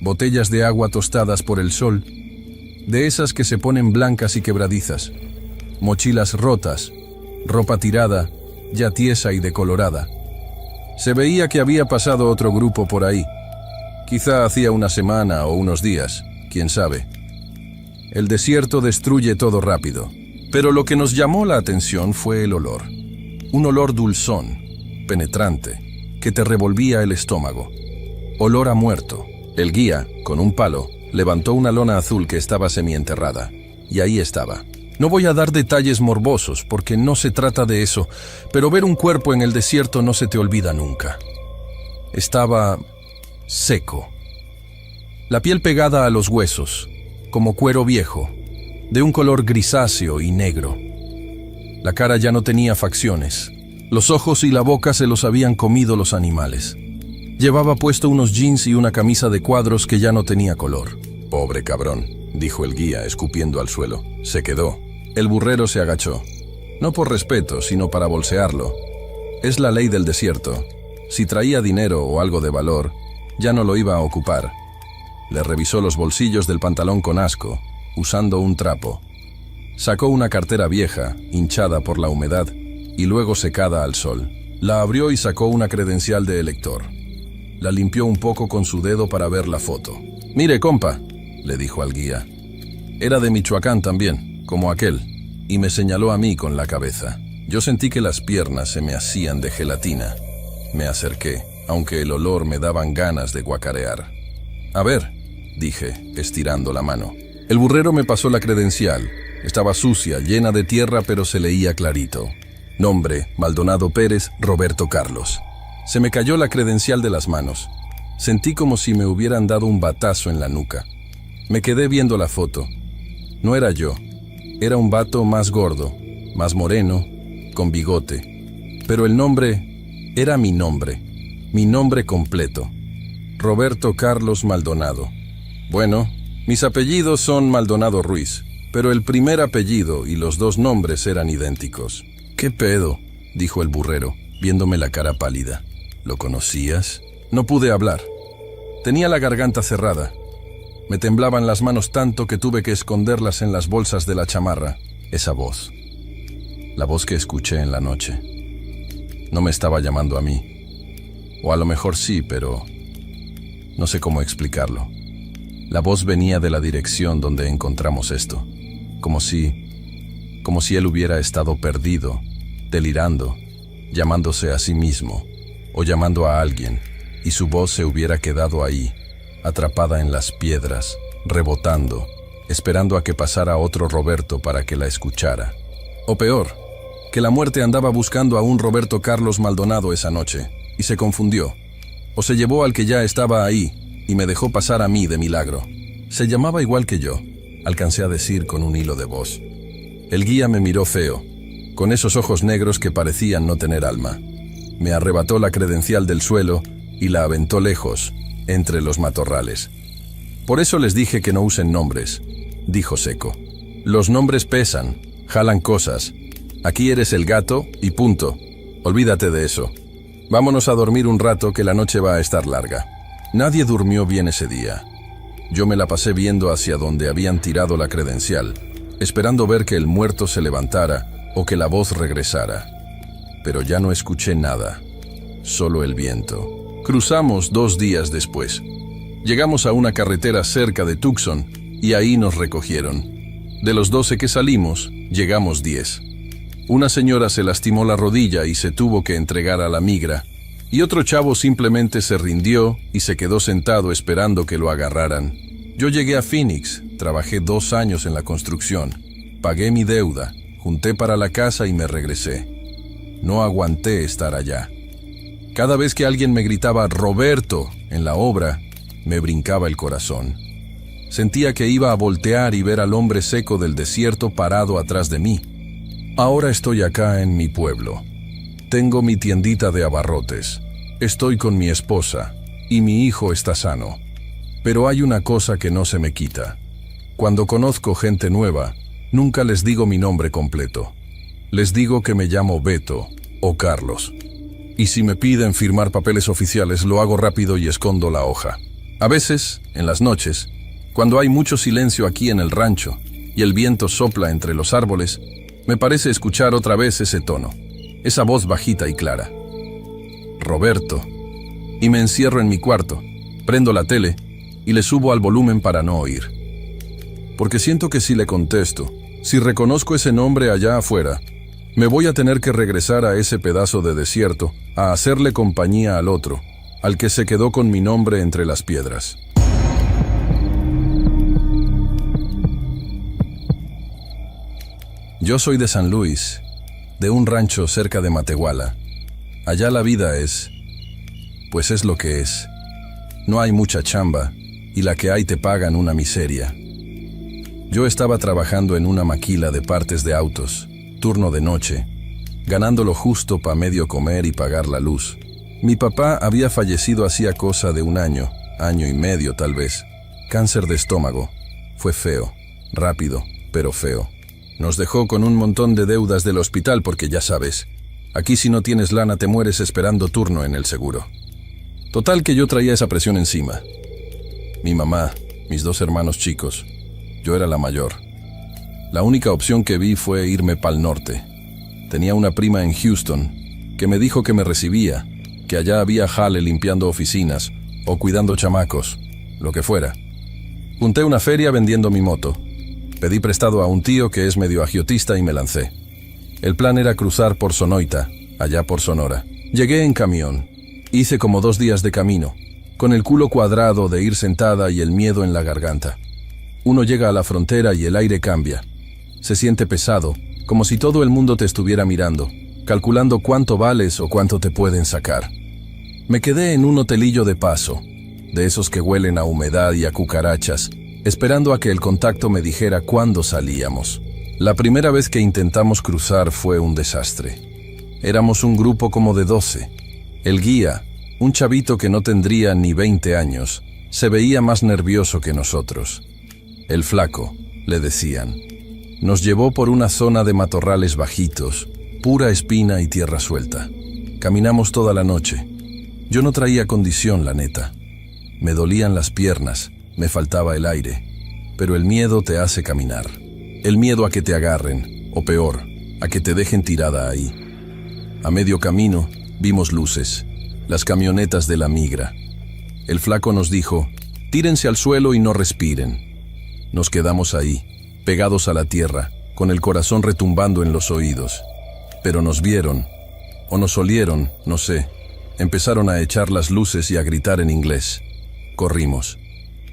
botellas de agua tostadas por el sol, de esas que se ponen blancas y quebradizas, mochilas rotas, ropa tirada, ya tiesa y decolorada. Se veía que había pasado otro grupo por ahí. Quizá hacía una semana o unos días, quién sabe. El desierto destruye todo rápido, pero lo que nos llamó la atención fue el olor. Un olor dulzón, penetrante, que te revolvía el estómago. Olor a muerto. El guía, con un palo, levantó una lona azul que estaba semienterrada, y ahí estaba. No voy a dar detalles morbosos, porque no se trata de eso, pero ver un cuerpo en el desierto no se te olvida nunca. Estaba seco. La piel pegada a los huesos, como cuero viejo, de un color grisáceo y negro. La cara ya no tenía facciones. Los ojos y la boca se los habían comido los animales. Llevaba puesto unos jeans y una camisa de cuadros que ya no tenía color. «Pobre cabrón», dijo el guía, escupiendo al suelo. Se quedó. El burrero se agachó. No por respeto, sino para bolsearlo. Es la ley del desierto. Si traía dinero o algo de valor, ya no lo iba a ocupar. Le revisó los bolsillos del pantalón con asco, usando un trapo. Sacó una cartera vieja, hinchada por la humedad, y luego secada al sol. La abrió y sacó una credencial de elector. La limpió un poco con su dedo para ver la foto. «Mire, compa», le dijo al guía. Era de Michoacán también, como aquel, y me señaló a mí con la cabeza. Yo sentí que las piernas se me hacían de gelatina. Me acerqué, aunque el olor me daban ganas de guacarear. «A ver», dije, estirando la mano. El burrero me pasó la credencial. Estaba sucia, llena de tierra, pero se leía clarito. Nombre: Maldonado Pérez, Roberto Carlos. Se me cayó la credencial de las manos. Sentí como si me hubieran dado un batazo en la nuca. Me quedé viendo la foto. No era yo. Era un vato más gordo, más moreno, con bigote. Pero el nombre era mi nombre completo. Roberto Carlos Maldonado. Bueno, mis apellidos son Maldonado Ruiz, pero el primer apellido y los dos nombres eran idénticos. «¿Qué pedo?», dijo el burrero, viéndome la cara pálida. «¿Lo conocías?». No pude hablar. Tenía la garganta cerrada. Me temblaban las manos tanto que tuve que esconderlas en las bolsas de la chamarra. Esa voz. La voz que escuché en la noche. No me estaba llamando a mí. O a lo mejor sí, pero no sé cómo explicarlo. La voz venía de la dirección donde encontramos esto. Como si él hubiera estado perdido, delirando, llamándose a sí mismo, o llamando a alguien, y su voz se hubiera quedado ahí, atrapada en las piedras, rebotando, esperando a que pasara otro Roberto para que la escuchara. O peor, que la muerte andaba buscando a un Roberto Carlos Maldonado esa noche, y se confundió. O se llevó al que ya estaba ahí, y me dejó pasar a mí de milagro. Se llamaba igual que yo, alcancé a decir con un hilo de voz. El guía me miró feo, con esos ojos negros que parecían no tener alma. Me arrebató la credencial del suelo y la aventó lejos, entre los matorrales. «Por eso les dije que no usen nombres», dijo seco. «Los nombres pesan, jalan cosas. Aquí eres el gato y punto. Olvídate de eso. Vámonos a dormir un rato que la noche va a estar larga». Nadie durmió bien ese día. Yo me la pasé viendo hacia donde habían tirado la credencial, esperando ver que el muerto se levantara o que la voz regresara. Pero ya no escuché nada, solo el viento. Cruzamos 2 días después. Llegamos a una carretera cerca de Tucson y ahí nos recogieron. De los 12 que salimos, llegamos 10. Una señora se lastimó la rodilla y se tuvo que entregar a la migra, y otro chavo simplemente se rindió y se quedó sentado esperando que lo agarraran. Yo llegué a Phoenix, trabajé 2 años en la construcción, pagué mi deuda, junté para la casa y me regresé. No aguanté estar allá. Cada vez que alguien me gritaba «Roberto» en la obra, me brincaba el corazón. Sentía que iba a voltear y ver al hombre seco del desierto parado atrás de mí. Ahora estoy acá en mi pueblo. Tengo mi tiendita de abarrotes. Estoy con mi esposa y mi hijo está sano. Pero hay una cosa que no se me quita. Cuando conozco gente nueva, nunca les digo mi nombre completo. Les digo que me llamo Beto o Carlos. Y si me piden firmar papeles oficiales, lo hago rápido y escondo la hoja. A veces, en las noches, cuando hay mucho silencio aquí en el rancho y el viento sopla entre los árboles, me parece escuchar otra vez ese tono, esa voz bajita y clara. Roberto. Y me encierro en mi cuarto, prendo la tele y le subo al volumen para no oír. Porque siento que si le contesto, si reconozco ese nombre allá afuera, me voy a tener que regresar a ese pedazo de desierto a hacerle compañía al otro, al que se quedó con mi nombre entre las piedras. Yo soy de San Luis, de un rancho cerca de Matehuala. Allá la vida pues es lo que es. No hay mucha chamba, y la que hay te pagan una miseria. Yo estaba trabajando en una maquila de partes de autos, turno de noche, ganando lo justo para medio comer y pagar la luz. Mi papá había fallecido hacía cosa de 1 año, año y medio tal vez. Cáncer de estómago. Fue feo, rápido, pero feo. Nos dejó con un montón de deudas del hospital porque ya sabes, aquí si no tienes lana te mueres esperando turno en el seguro. Total que yo traía esa presión encima. Mi mamá, mis 2 hermanos chicos, yo era la mayor. La única opción que vi fue irme pa'l norte. Tenía una prima en Houston que me dijo que me recibía, que allá había jale limpiando oficinas o cuidando chamacos, lo que fuera. Junté una feria vendiendo mi moto. Pedí prestado a un tío que es medio agiotista y me lancé. El plan era cruzar por Sonoita, allá por Sonora. Llegué en camión. Hice como 2 días de camino, con el culo cuadrado de ir sentada y el miedo en la garganta. Uno llega a la frontera y el aire cambia. Se siente pesado, como si todo el mundo te estuviera mirando, calculando cuánto vales o cuánto te pueden sacar. Me quedé en un hotelillo de paso, de esos que huelen a humedad y a cucarachas, esperando a que el contacto me dijera cuándo salíamos. La primera vez que intentamos cruzar fue un desastre. Éramos un grupo como de 12. El guía, un chavito que no tendría ni 20 años, se veía más nervioso que nosotros. El flaco, le decían. Nos llevó por una zona de matorrales bajitos, pura espina y tierra suelta. Caminamos toda la noche. Yo no traía condición, la neta. Me dolían las piernas, me faltaba el aire, pero el miedo te hace caminar. El miedo a que te agarren, o peor, a que te dejen tirada ahí. A medio camino, vimos luces, las camionetas de la migra. El flaco nos dijo, tírense al suelo y no respiren. Nos quedamos ahí, pegados a la tierra, con el corazón retumbando en los oídos. Pero nos vieron, o nos olieron, no sé. Empezaron a echar las luces y a gritar en inglés. Corrimos.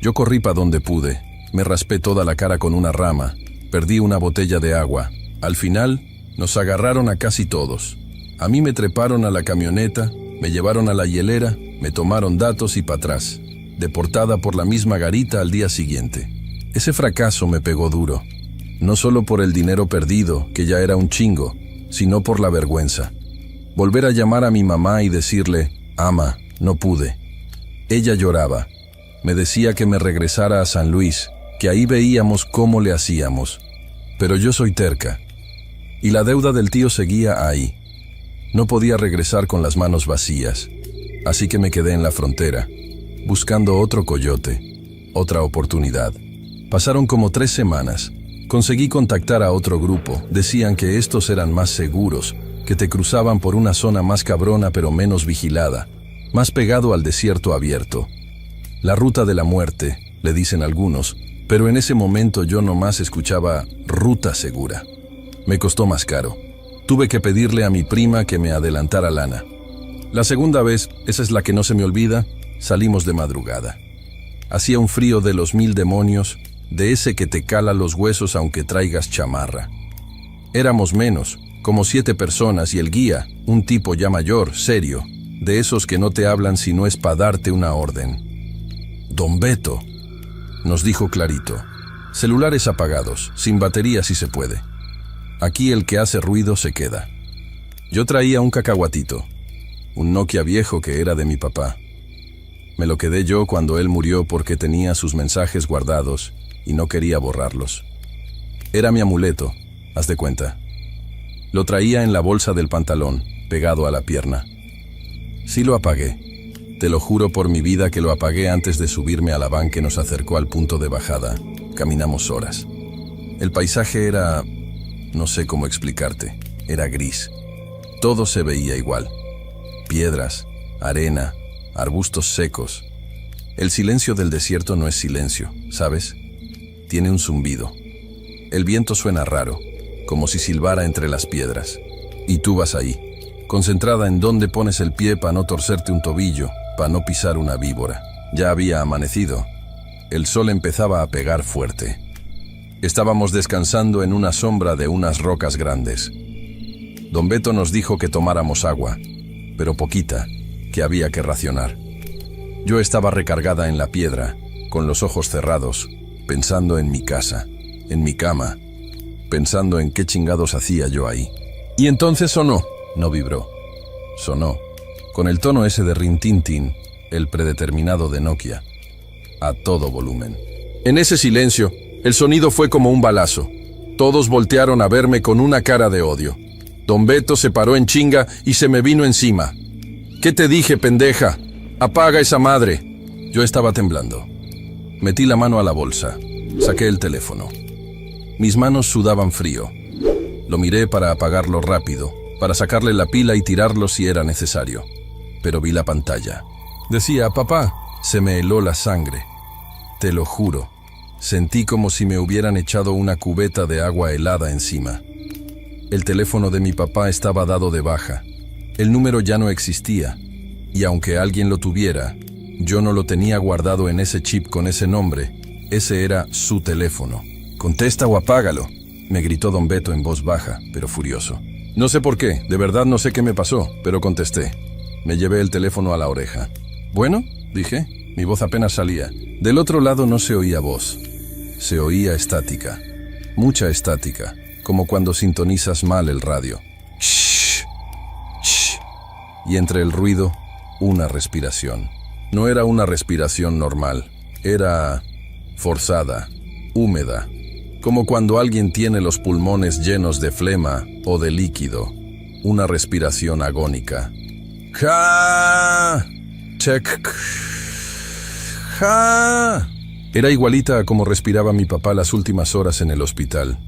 Yo corrí pa' donde pude, me raspé toda la cara con una rama, perdí una botella de agua. Al final, nos agarraron a casi todos. A mí me treparon a la camioneta, me llevaron a la hielera, me tomaron datos y pa' atrás, deportada por la misma garita al día siguiente. Ese fracaso me pegó duro, no solo por el dinero perdido, que ya era un chingo, sino por la vergüenza. Volver a llamar a mi mamá y decirle, ama, no pude. Ella lloraba. Me decía que me regresara a San Luis, que ahí veíamos cómo le hacíamos. Pero yo soy terca. Y la deuda del tío seguía ahí. No podía regresar con las manos vacías. Así que me quedé en la frontera, buscando otro coyote, otra oportunidad. Pasaron como 3 semanas. Conseguí contactar a otro grupo. Decían que estos eran más seguros, que te cruzaban por una zona más cabrona pero menos vigilada, más pegado al desierto abierto. La ruta de la muerte, le dicen algunos, pero en ese momento yo nomás escuchaba ruta segura. Me costó más caro. Tuve que pedirle a mi prima que me adelantara lana. La segunda vez, esa es la que no se me olvida, salimos de madrugada. Hacía un frío de los 1000 demonios, de ese que te cala los huesos aunque traigas chamarra. Éramos menos, como 7 personas y el guía, un tipo ya mayor, serio, de esos que no te hablan si no es para darte una orden. Don Beto, nos dijo clarito, celulares apagados, sin batería si se puede. Aquí el que hace ruido se queda. Yo traía un cacahuatito, un Nokia viejo que era de mi papá. Me lo quedé yo cuando él murió porque tenía sus mensajes guardados y no quería borrarlos. Era mi amuleto, haz de cuenta. Lo traía en la bolsa del pantalón, pegado a la pierna. Sí lo apagué. Te lo juro por mi vida que lo apagué antes de subirme a la van que nos acercó al punto de bajada. Caminamos horas. El paisaje era... no sé cómo explicarte. Era gris. Todo se veía igual. Piedras, arena, arbustos secos. El silencio del desierto no es silencio, ¿sabes? Tiene un zumbido. El viento suena raro, como si silbara entre las piedras. Y tú vas ahí, concentrada en dónde pones el pie para no torcerte un tobillo, para no pisar una víbora. Ya había amanecido. El sol empezaba a pegar fuerte. Estábamos descansando en una sombra de unas rocas grandes. Don Beto nos dijo que tomáramos agua, pero poquita, que había que racionar. Yo estaba recargada en la piedra, con los ojos cerrados, pensando en mi casa, en mi cama, pensando en qué chingados hacía yo ahí. Y entonces sonó, no vibró. Sonó, con el tono ese de rintintín, el predeterminado de Nokia, a todo volumen. En ese silencio, el sonido fue como un balazo. Todos voltearon a verme con una cara de odio. Don Beto se paró en chinga y se me vino encima. ¿Qué te dije, pendeja? Apaga esa madre. Yo estaba temblando. Metí la mano a la bolsa. Saqué el teléfono. Mis manos sudaban frío. Lo miré para apagarlo rápido, para sacarle la pila y tirarlo si era necesario. Pero vi la pantalla. Decía, papá, se me heló la sangre. Te lo juro. Sentí como si me hubieran echado una cubeta de agua helada encima. El teléfono de mi papá estaba dado de baja. El número ya no existía. Y aunque alguien lo tuviera, yo no lo tenía guardado en ese chip con ese nombre. Ese era su teléfono. «Contesta o apágalo», me gritó don Beto en voz baja, pero furioso. No sé por qué, de verdad no sé qué me pasó, pero contesté. Me llevé el teléfono a la oreja. «Bueno», dije, mi voz apenas salía. Del otro lado no se oía voz. Se oía estática. Mucha estática, como cuando sintonizas mal el radio. «Shh, shh». Y entre el ruido, una respiración. No era una respiración normal, era forzada, húmeda, como cuando alguien tiene los pulmones llenos de flema o de líquido. Una respiración agónica. ¡Ja! ¡Check! ¡Ja! Era igualita a como respiraba mi papá las últimas horas en el hospital.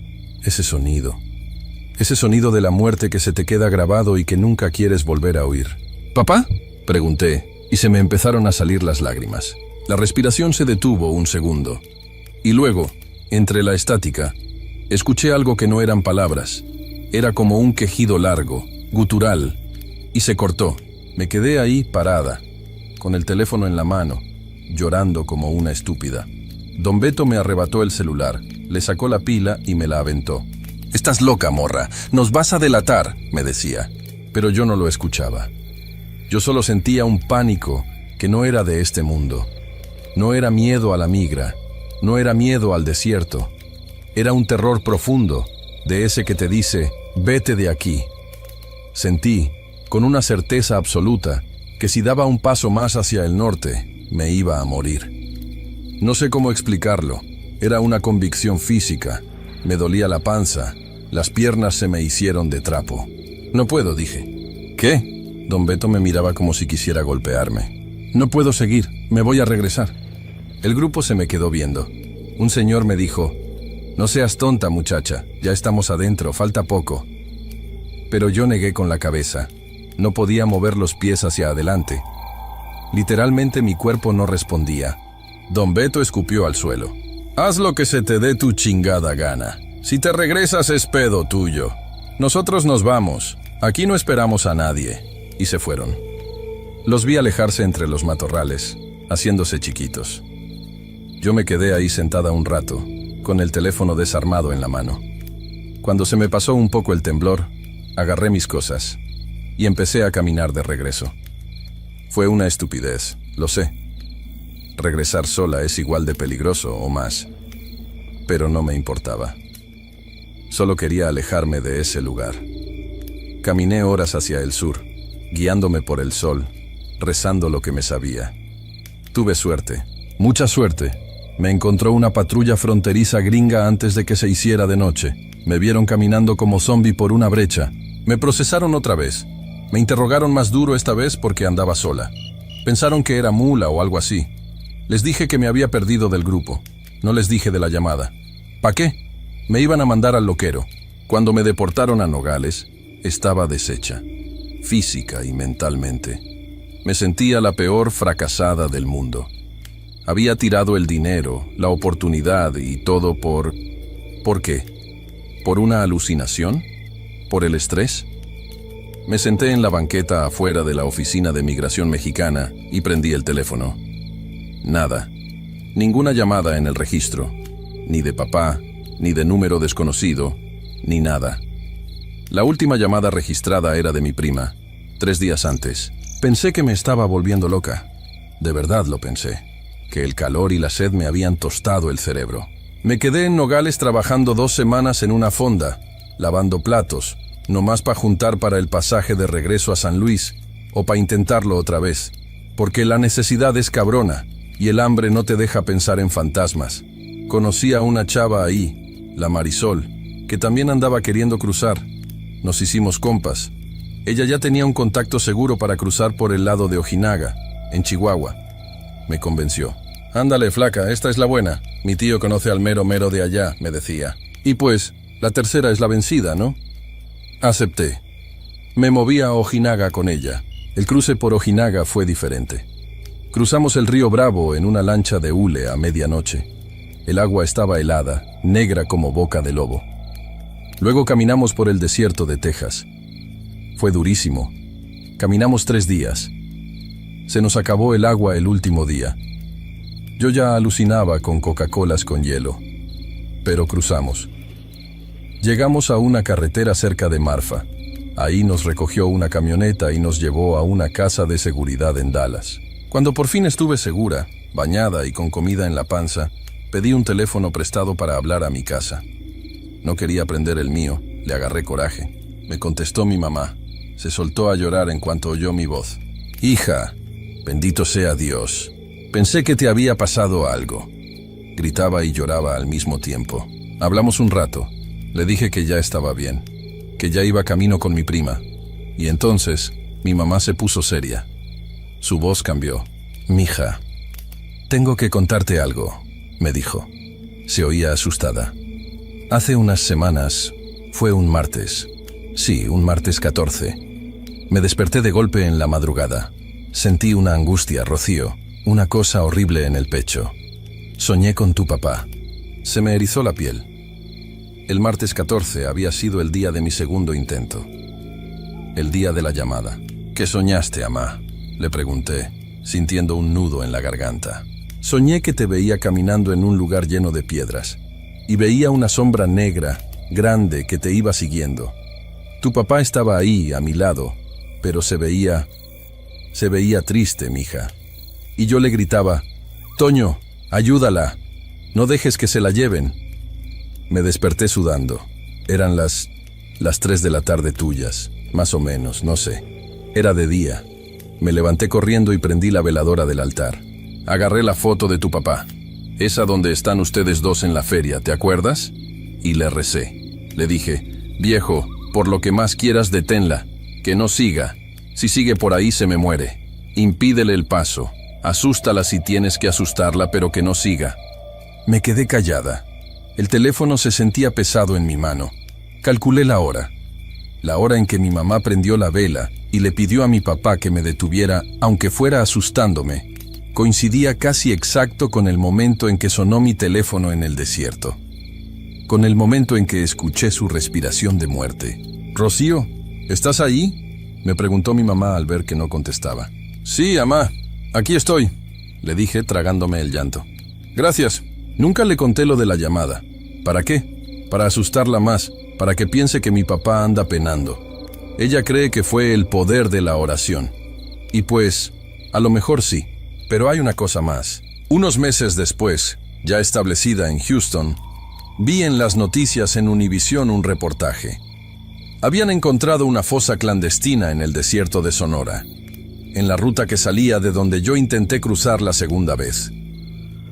Ese sonido de la muerte que se te queda grabado y que nunca quieres volver a oír. ¿Papá?, pregunté, y se me empezaron a salir las lágrimas. La respiración se detuvo un segundo. Y luego, entre la estática, escuché algo que no eran palabras. Era como un quejido largo, gutural, y se cortó. Me quedé ahí parada, con el teléfono en la mano, llorando como una estúpida. Don Beto me arrebató el celular, le sacó la pila y me la aventó. «Estás loca, morra, nos vas a delatar», me decía, pero yo no lo escuchaba. Yo solo sentía un pánico que no era de este mundo. No era miedo a la migra, no era miedo al desierto. Era un terror profundo, de ese que te dice, vete de aquí. Sentí, con una certeza absoluta, que si daba un paso más hacia el norte, me iba a morir. No sé cómo explicarlo, era una convicción física. Me dolía la panza, las piernas se me hicieron de trapo. «No puedo», dije. «¿Qué?». Don Beto me miraba como si quisiera golpearme. «No puedo seguir, me voy a regresar». El grupo se me quedó viendo. Un señor me dijo, «No seas tonta, muchacha, ya estamos adentro, falta poco». Pero yo negué con la cabeza. No podía mover los pies hacia adelante. Literalmente mi cuerpo no respondía. Don Beto escupió al suelo. «Haz lo que se te dé tu chingada gana. Si te regresas es pedo tuyo. Nosotros nos vamos. Aquí no esperamos a nadie». Y se fueron. Los vi alejarse entre los matorrales, haciéndose chiquitos. Yo me quedé ahí sentada un rato, con el teléfono desarmado en la mano. Cuando se me pasó un poco el temblor, agarré mis cosas y empecé a caminar de regreso. Fue una estupidez, lo sé. Regresar sola es igual de peligroso o más, pero no me importaba. Solo quería alejarme de ese lugar. Caminé horas hacia el sur, guiándome por el sol, rezando lo que me sabía. Tuve suerte, mucha suerte. Me encontró una patrulla fronteriza gringa antes de que se hiciera de noche. Me vieron caminando como zombi por una brecha. Me procesaron otra vez. Me interrogaron más duro esta vez porque andaba sola. Pensaron que era mula o algo así. Les dije que me había perdido del grupo. No les dije de la llamada. ¿Pa' qué? Me iban a mandar al loquero. Cuando me deportaron a Nogales, estaba deshecha, física y mentalmente. Me sentía la peor fracasada del mundo. Había tirado el dinero, la oportunidad y todo ¿por qué? ¿Por una alucinación? ¿Por el estrés? Me senté en la banqueta afuera de la oficina de migración mexicana y prendí el teléfono. Nada. Ninguna llamada en el registro. Ni de papá, ni de número desconocido, ni nada. La última llamada registrada era de mi prima, 3 días antes. Pensé que me estaba volviendo loca. De verdad lo pensé. Que el calor y la sed me habían tostado el cerebro. Me quedé en Nogales trabajando 2 semanas en una fonda, lavando platos, nomás para juntar para el pasaje de regreso a San Luis, o para intentarlo otra vez, porque la necesidad es cabrona, y el hambre no te deja pensar en fantasmas. Conocí a una chava ahí, la Marisol, que también andaba queriendo cruzar. Nos hicimos compas. Ella ya tenía un contacto seguro para cruzar por el lado de Ojinaga, en Chihuahua. Me convenció. Ándale, flaca, esta es la buena. Mi tío conoce al mero mero de allá, me decía. Y pues, la tercera es la vencida, ¿no? Acepté. Me moví a Ojinaga con ella. El cruce por Ojinaga fue diferente. Cruzamos el río Bravo en una lancha de hule a medianoche. El agua estaba helada, negra como boca de lobo. Luego caminamos por el desierto de Texas. Fue durísimo. Caminamos 3 días. Se nos acabó el agua el último día. Yo ya alucinaba con Coca-Colas con hielo. Pero cruzamos. Llegamos a una carretera cerca de Marfa. Ahí nos recogió una camioneta y nos llevó a una casa de seguridad en Dallas. Cuando por fin estuve segura, bañada y con comida en la panza, pedí un teléfono prestado para hablar a mi casa. No quería prender el mío, le agarré coraje. Me contestó mi mamá. Se soltó a llorar en cuanto oyó mi voz. «Hija, bendito sea Dios. Pensé que te había pasado algo». Gritaba y lloraba al mismo tiempo. Hablamos un rato. Le dije que ya estaba bien, que ya iba camino con mi prima. Y entonces, mi mamá se puso seria. Su voz cambió. «Mija, tengo que contarte algo», me dijo. Se oía asustada. Hace unas semanas, fue un martes. Sí, un martes 14. Me desperté de golpe en la madrugada. Sentí una angustia, Rocío, una cosa horrible en el pecho. Soñé con tu papá. Se me erizó la piel. El martes 14 había sido el día de mi segundo intento. El día de la llamada. ¿Qué soñaste, amá?, le pregunté, sintiendo un nudo en la garganta. Soñé que te veía caminando en un lugar lleno de piedras, y veía una sombra negra, grande, que te iba siguiendo. Tu papá estaba ahí, a mi lado, pero se veía triste, mija. Y yo le gritaba, «Toño, ayúdala, no dejes que se la lleven». Me desperté sudando. Eran las 3 de la tarde tuyas, más o menos, no sé. Era de día. Me levanté corriendo y prendí la veladora del altar. Agarré la foto de tu papá, esa donde están ustedes dos en la feria, ¿te acuerdas? Y le recé. Le dije, «Viejo, por lo que más quieras deténla, que no siga. Si sigue por ahí se me muere. Impídele el paso. Asústala si tienes que asustarla, pero que no siga». Me quedé callada. El teléfono se sentía pesado en mi mano. Calculé la hora en que mi mamá prendió la vela y le pidió a mi papá que me detuviera, aunque fuera asustándome. Coincidía casi exacto con el momento en que sonó mi teléfono en el desierto. Con el momento en que escuché su respiración de muerte. «Rocío, ¿estás ahí?», me preguntó mi mamá al ver que no contestaba. Sí, amá, aquí estoy, le dije tragándome el llanto. Gracias. Nunca le conté lo de la llamada. ¿Para qué? Para asustarla más, para que piense que mi papá anda penando. Ella cree que fue el poder de la oración. Y pues, a lo mejor sí. Pero hay una cosa más. Unos meses después, ya establecida en Houston, vi en las noticias en Univisión un reportaje. Habían encontrado una fosa clandestina en el desierto de Sonora, en la ruta que salía de donde yo intenté cruzar la segunda vez.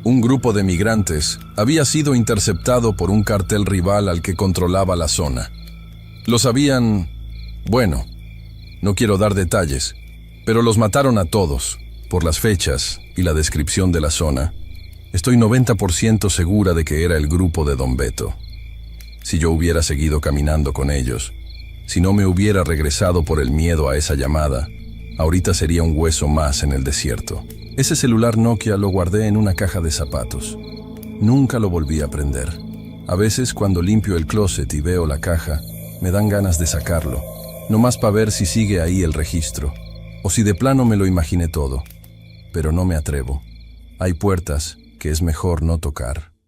Un grupo de migrantes había sido interceptado por un cartel rival al que controlaba la zona. Los habían... bueno, no quiero dar detalles, pero los mataron a todos, por las fechas y la descripción de la zona. Estoy 90% segura de que era el grupo de Don Beto. Si yo hubiera seguido caminando con ellos, si no me hubiera regresado por el miedo a esa llamada, ahorita sería un hueso más en el desierto. Ese celular Nokia lo guardé en una caja de zapatos. Nunca lo volví a prender. A veces cuando limpio el closet y veo la caja, me dan ganas de sacarlo, nomás para ver si sigue ahí el registro, o si de plano me lo imaginé todo. Pero no me atrevo. Hay puertas que es mejor no tocar.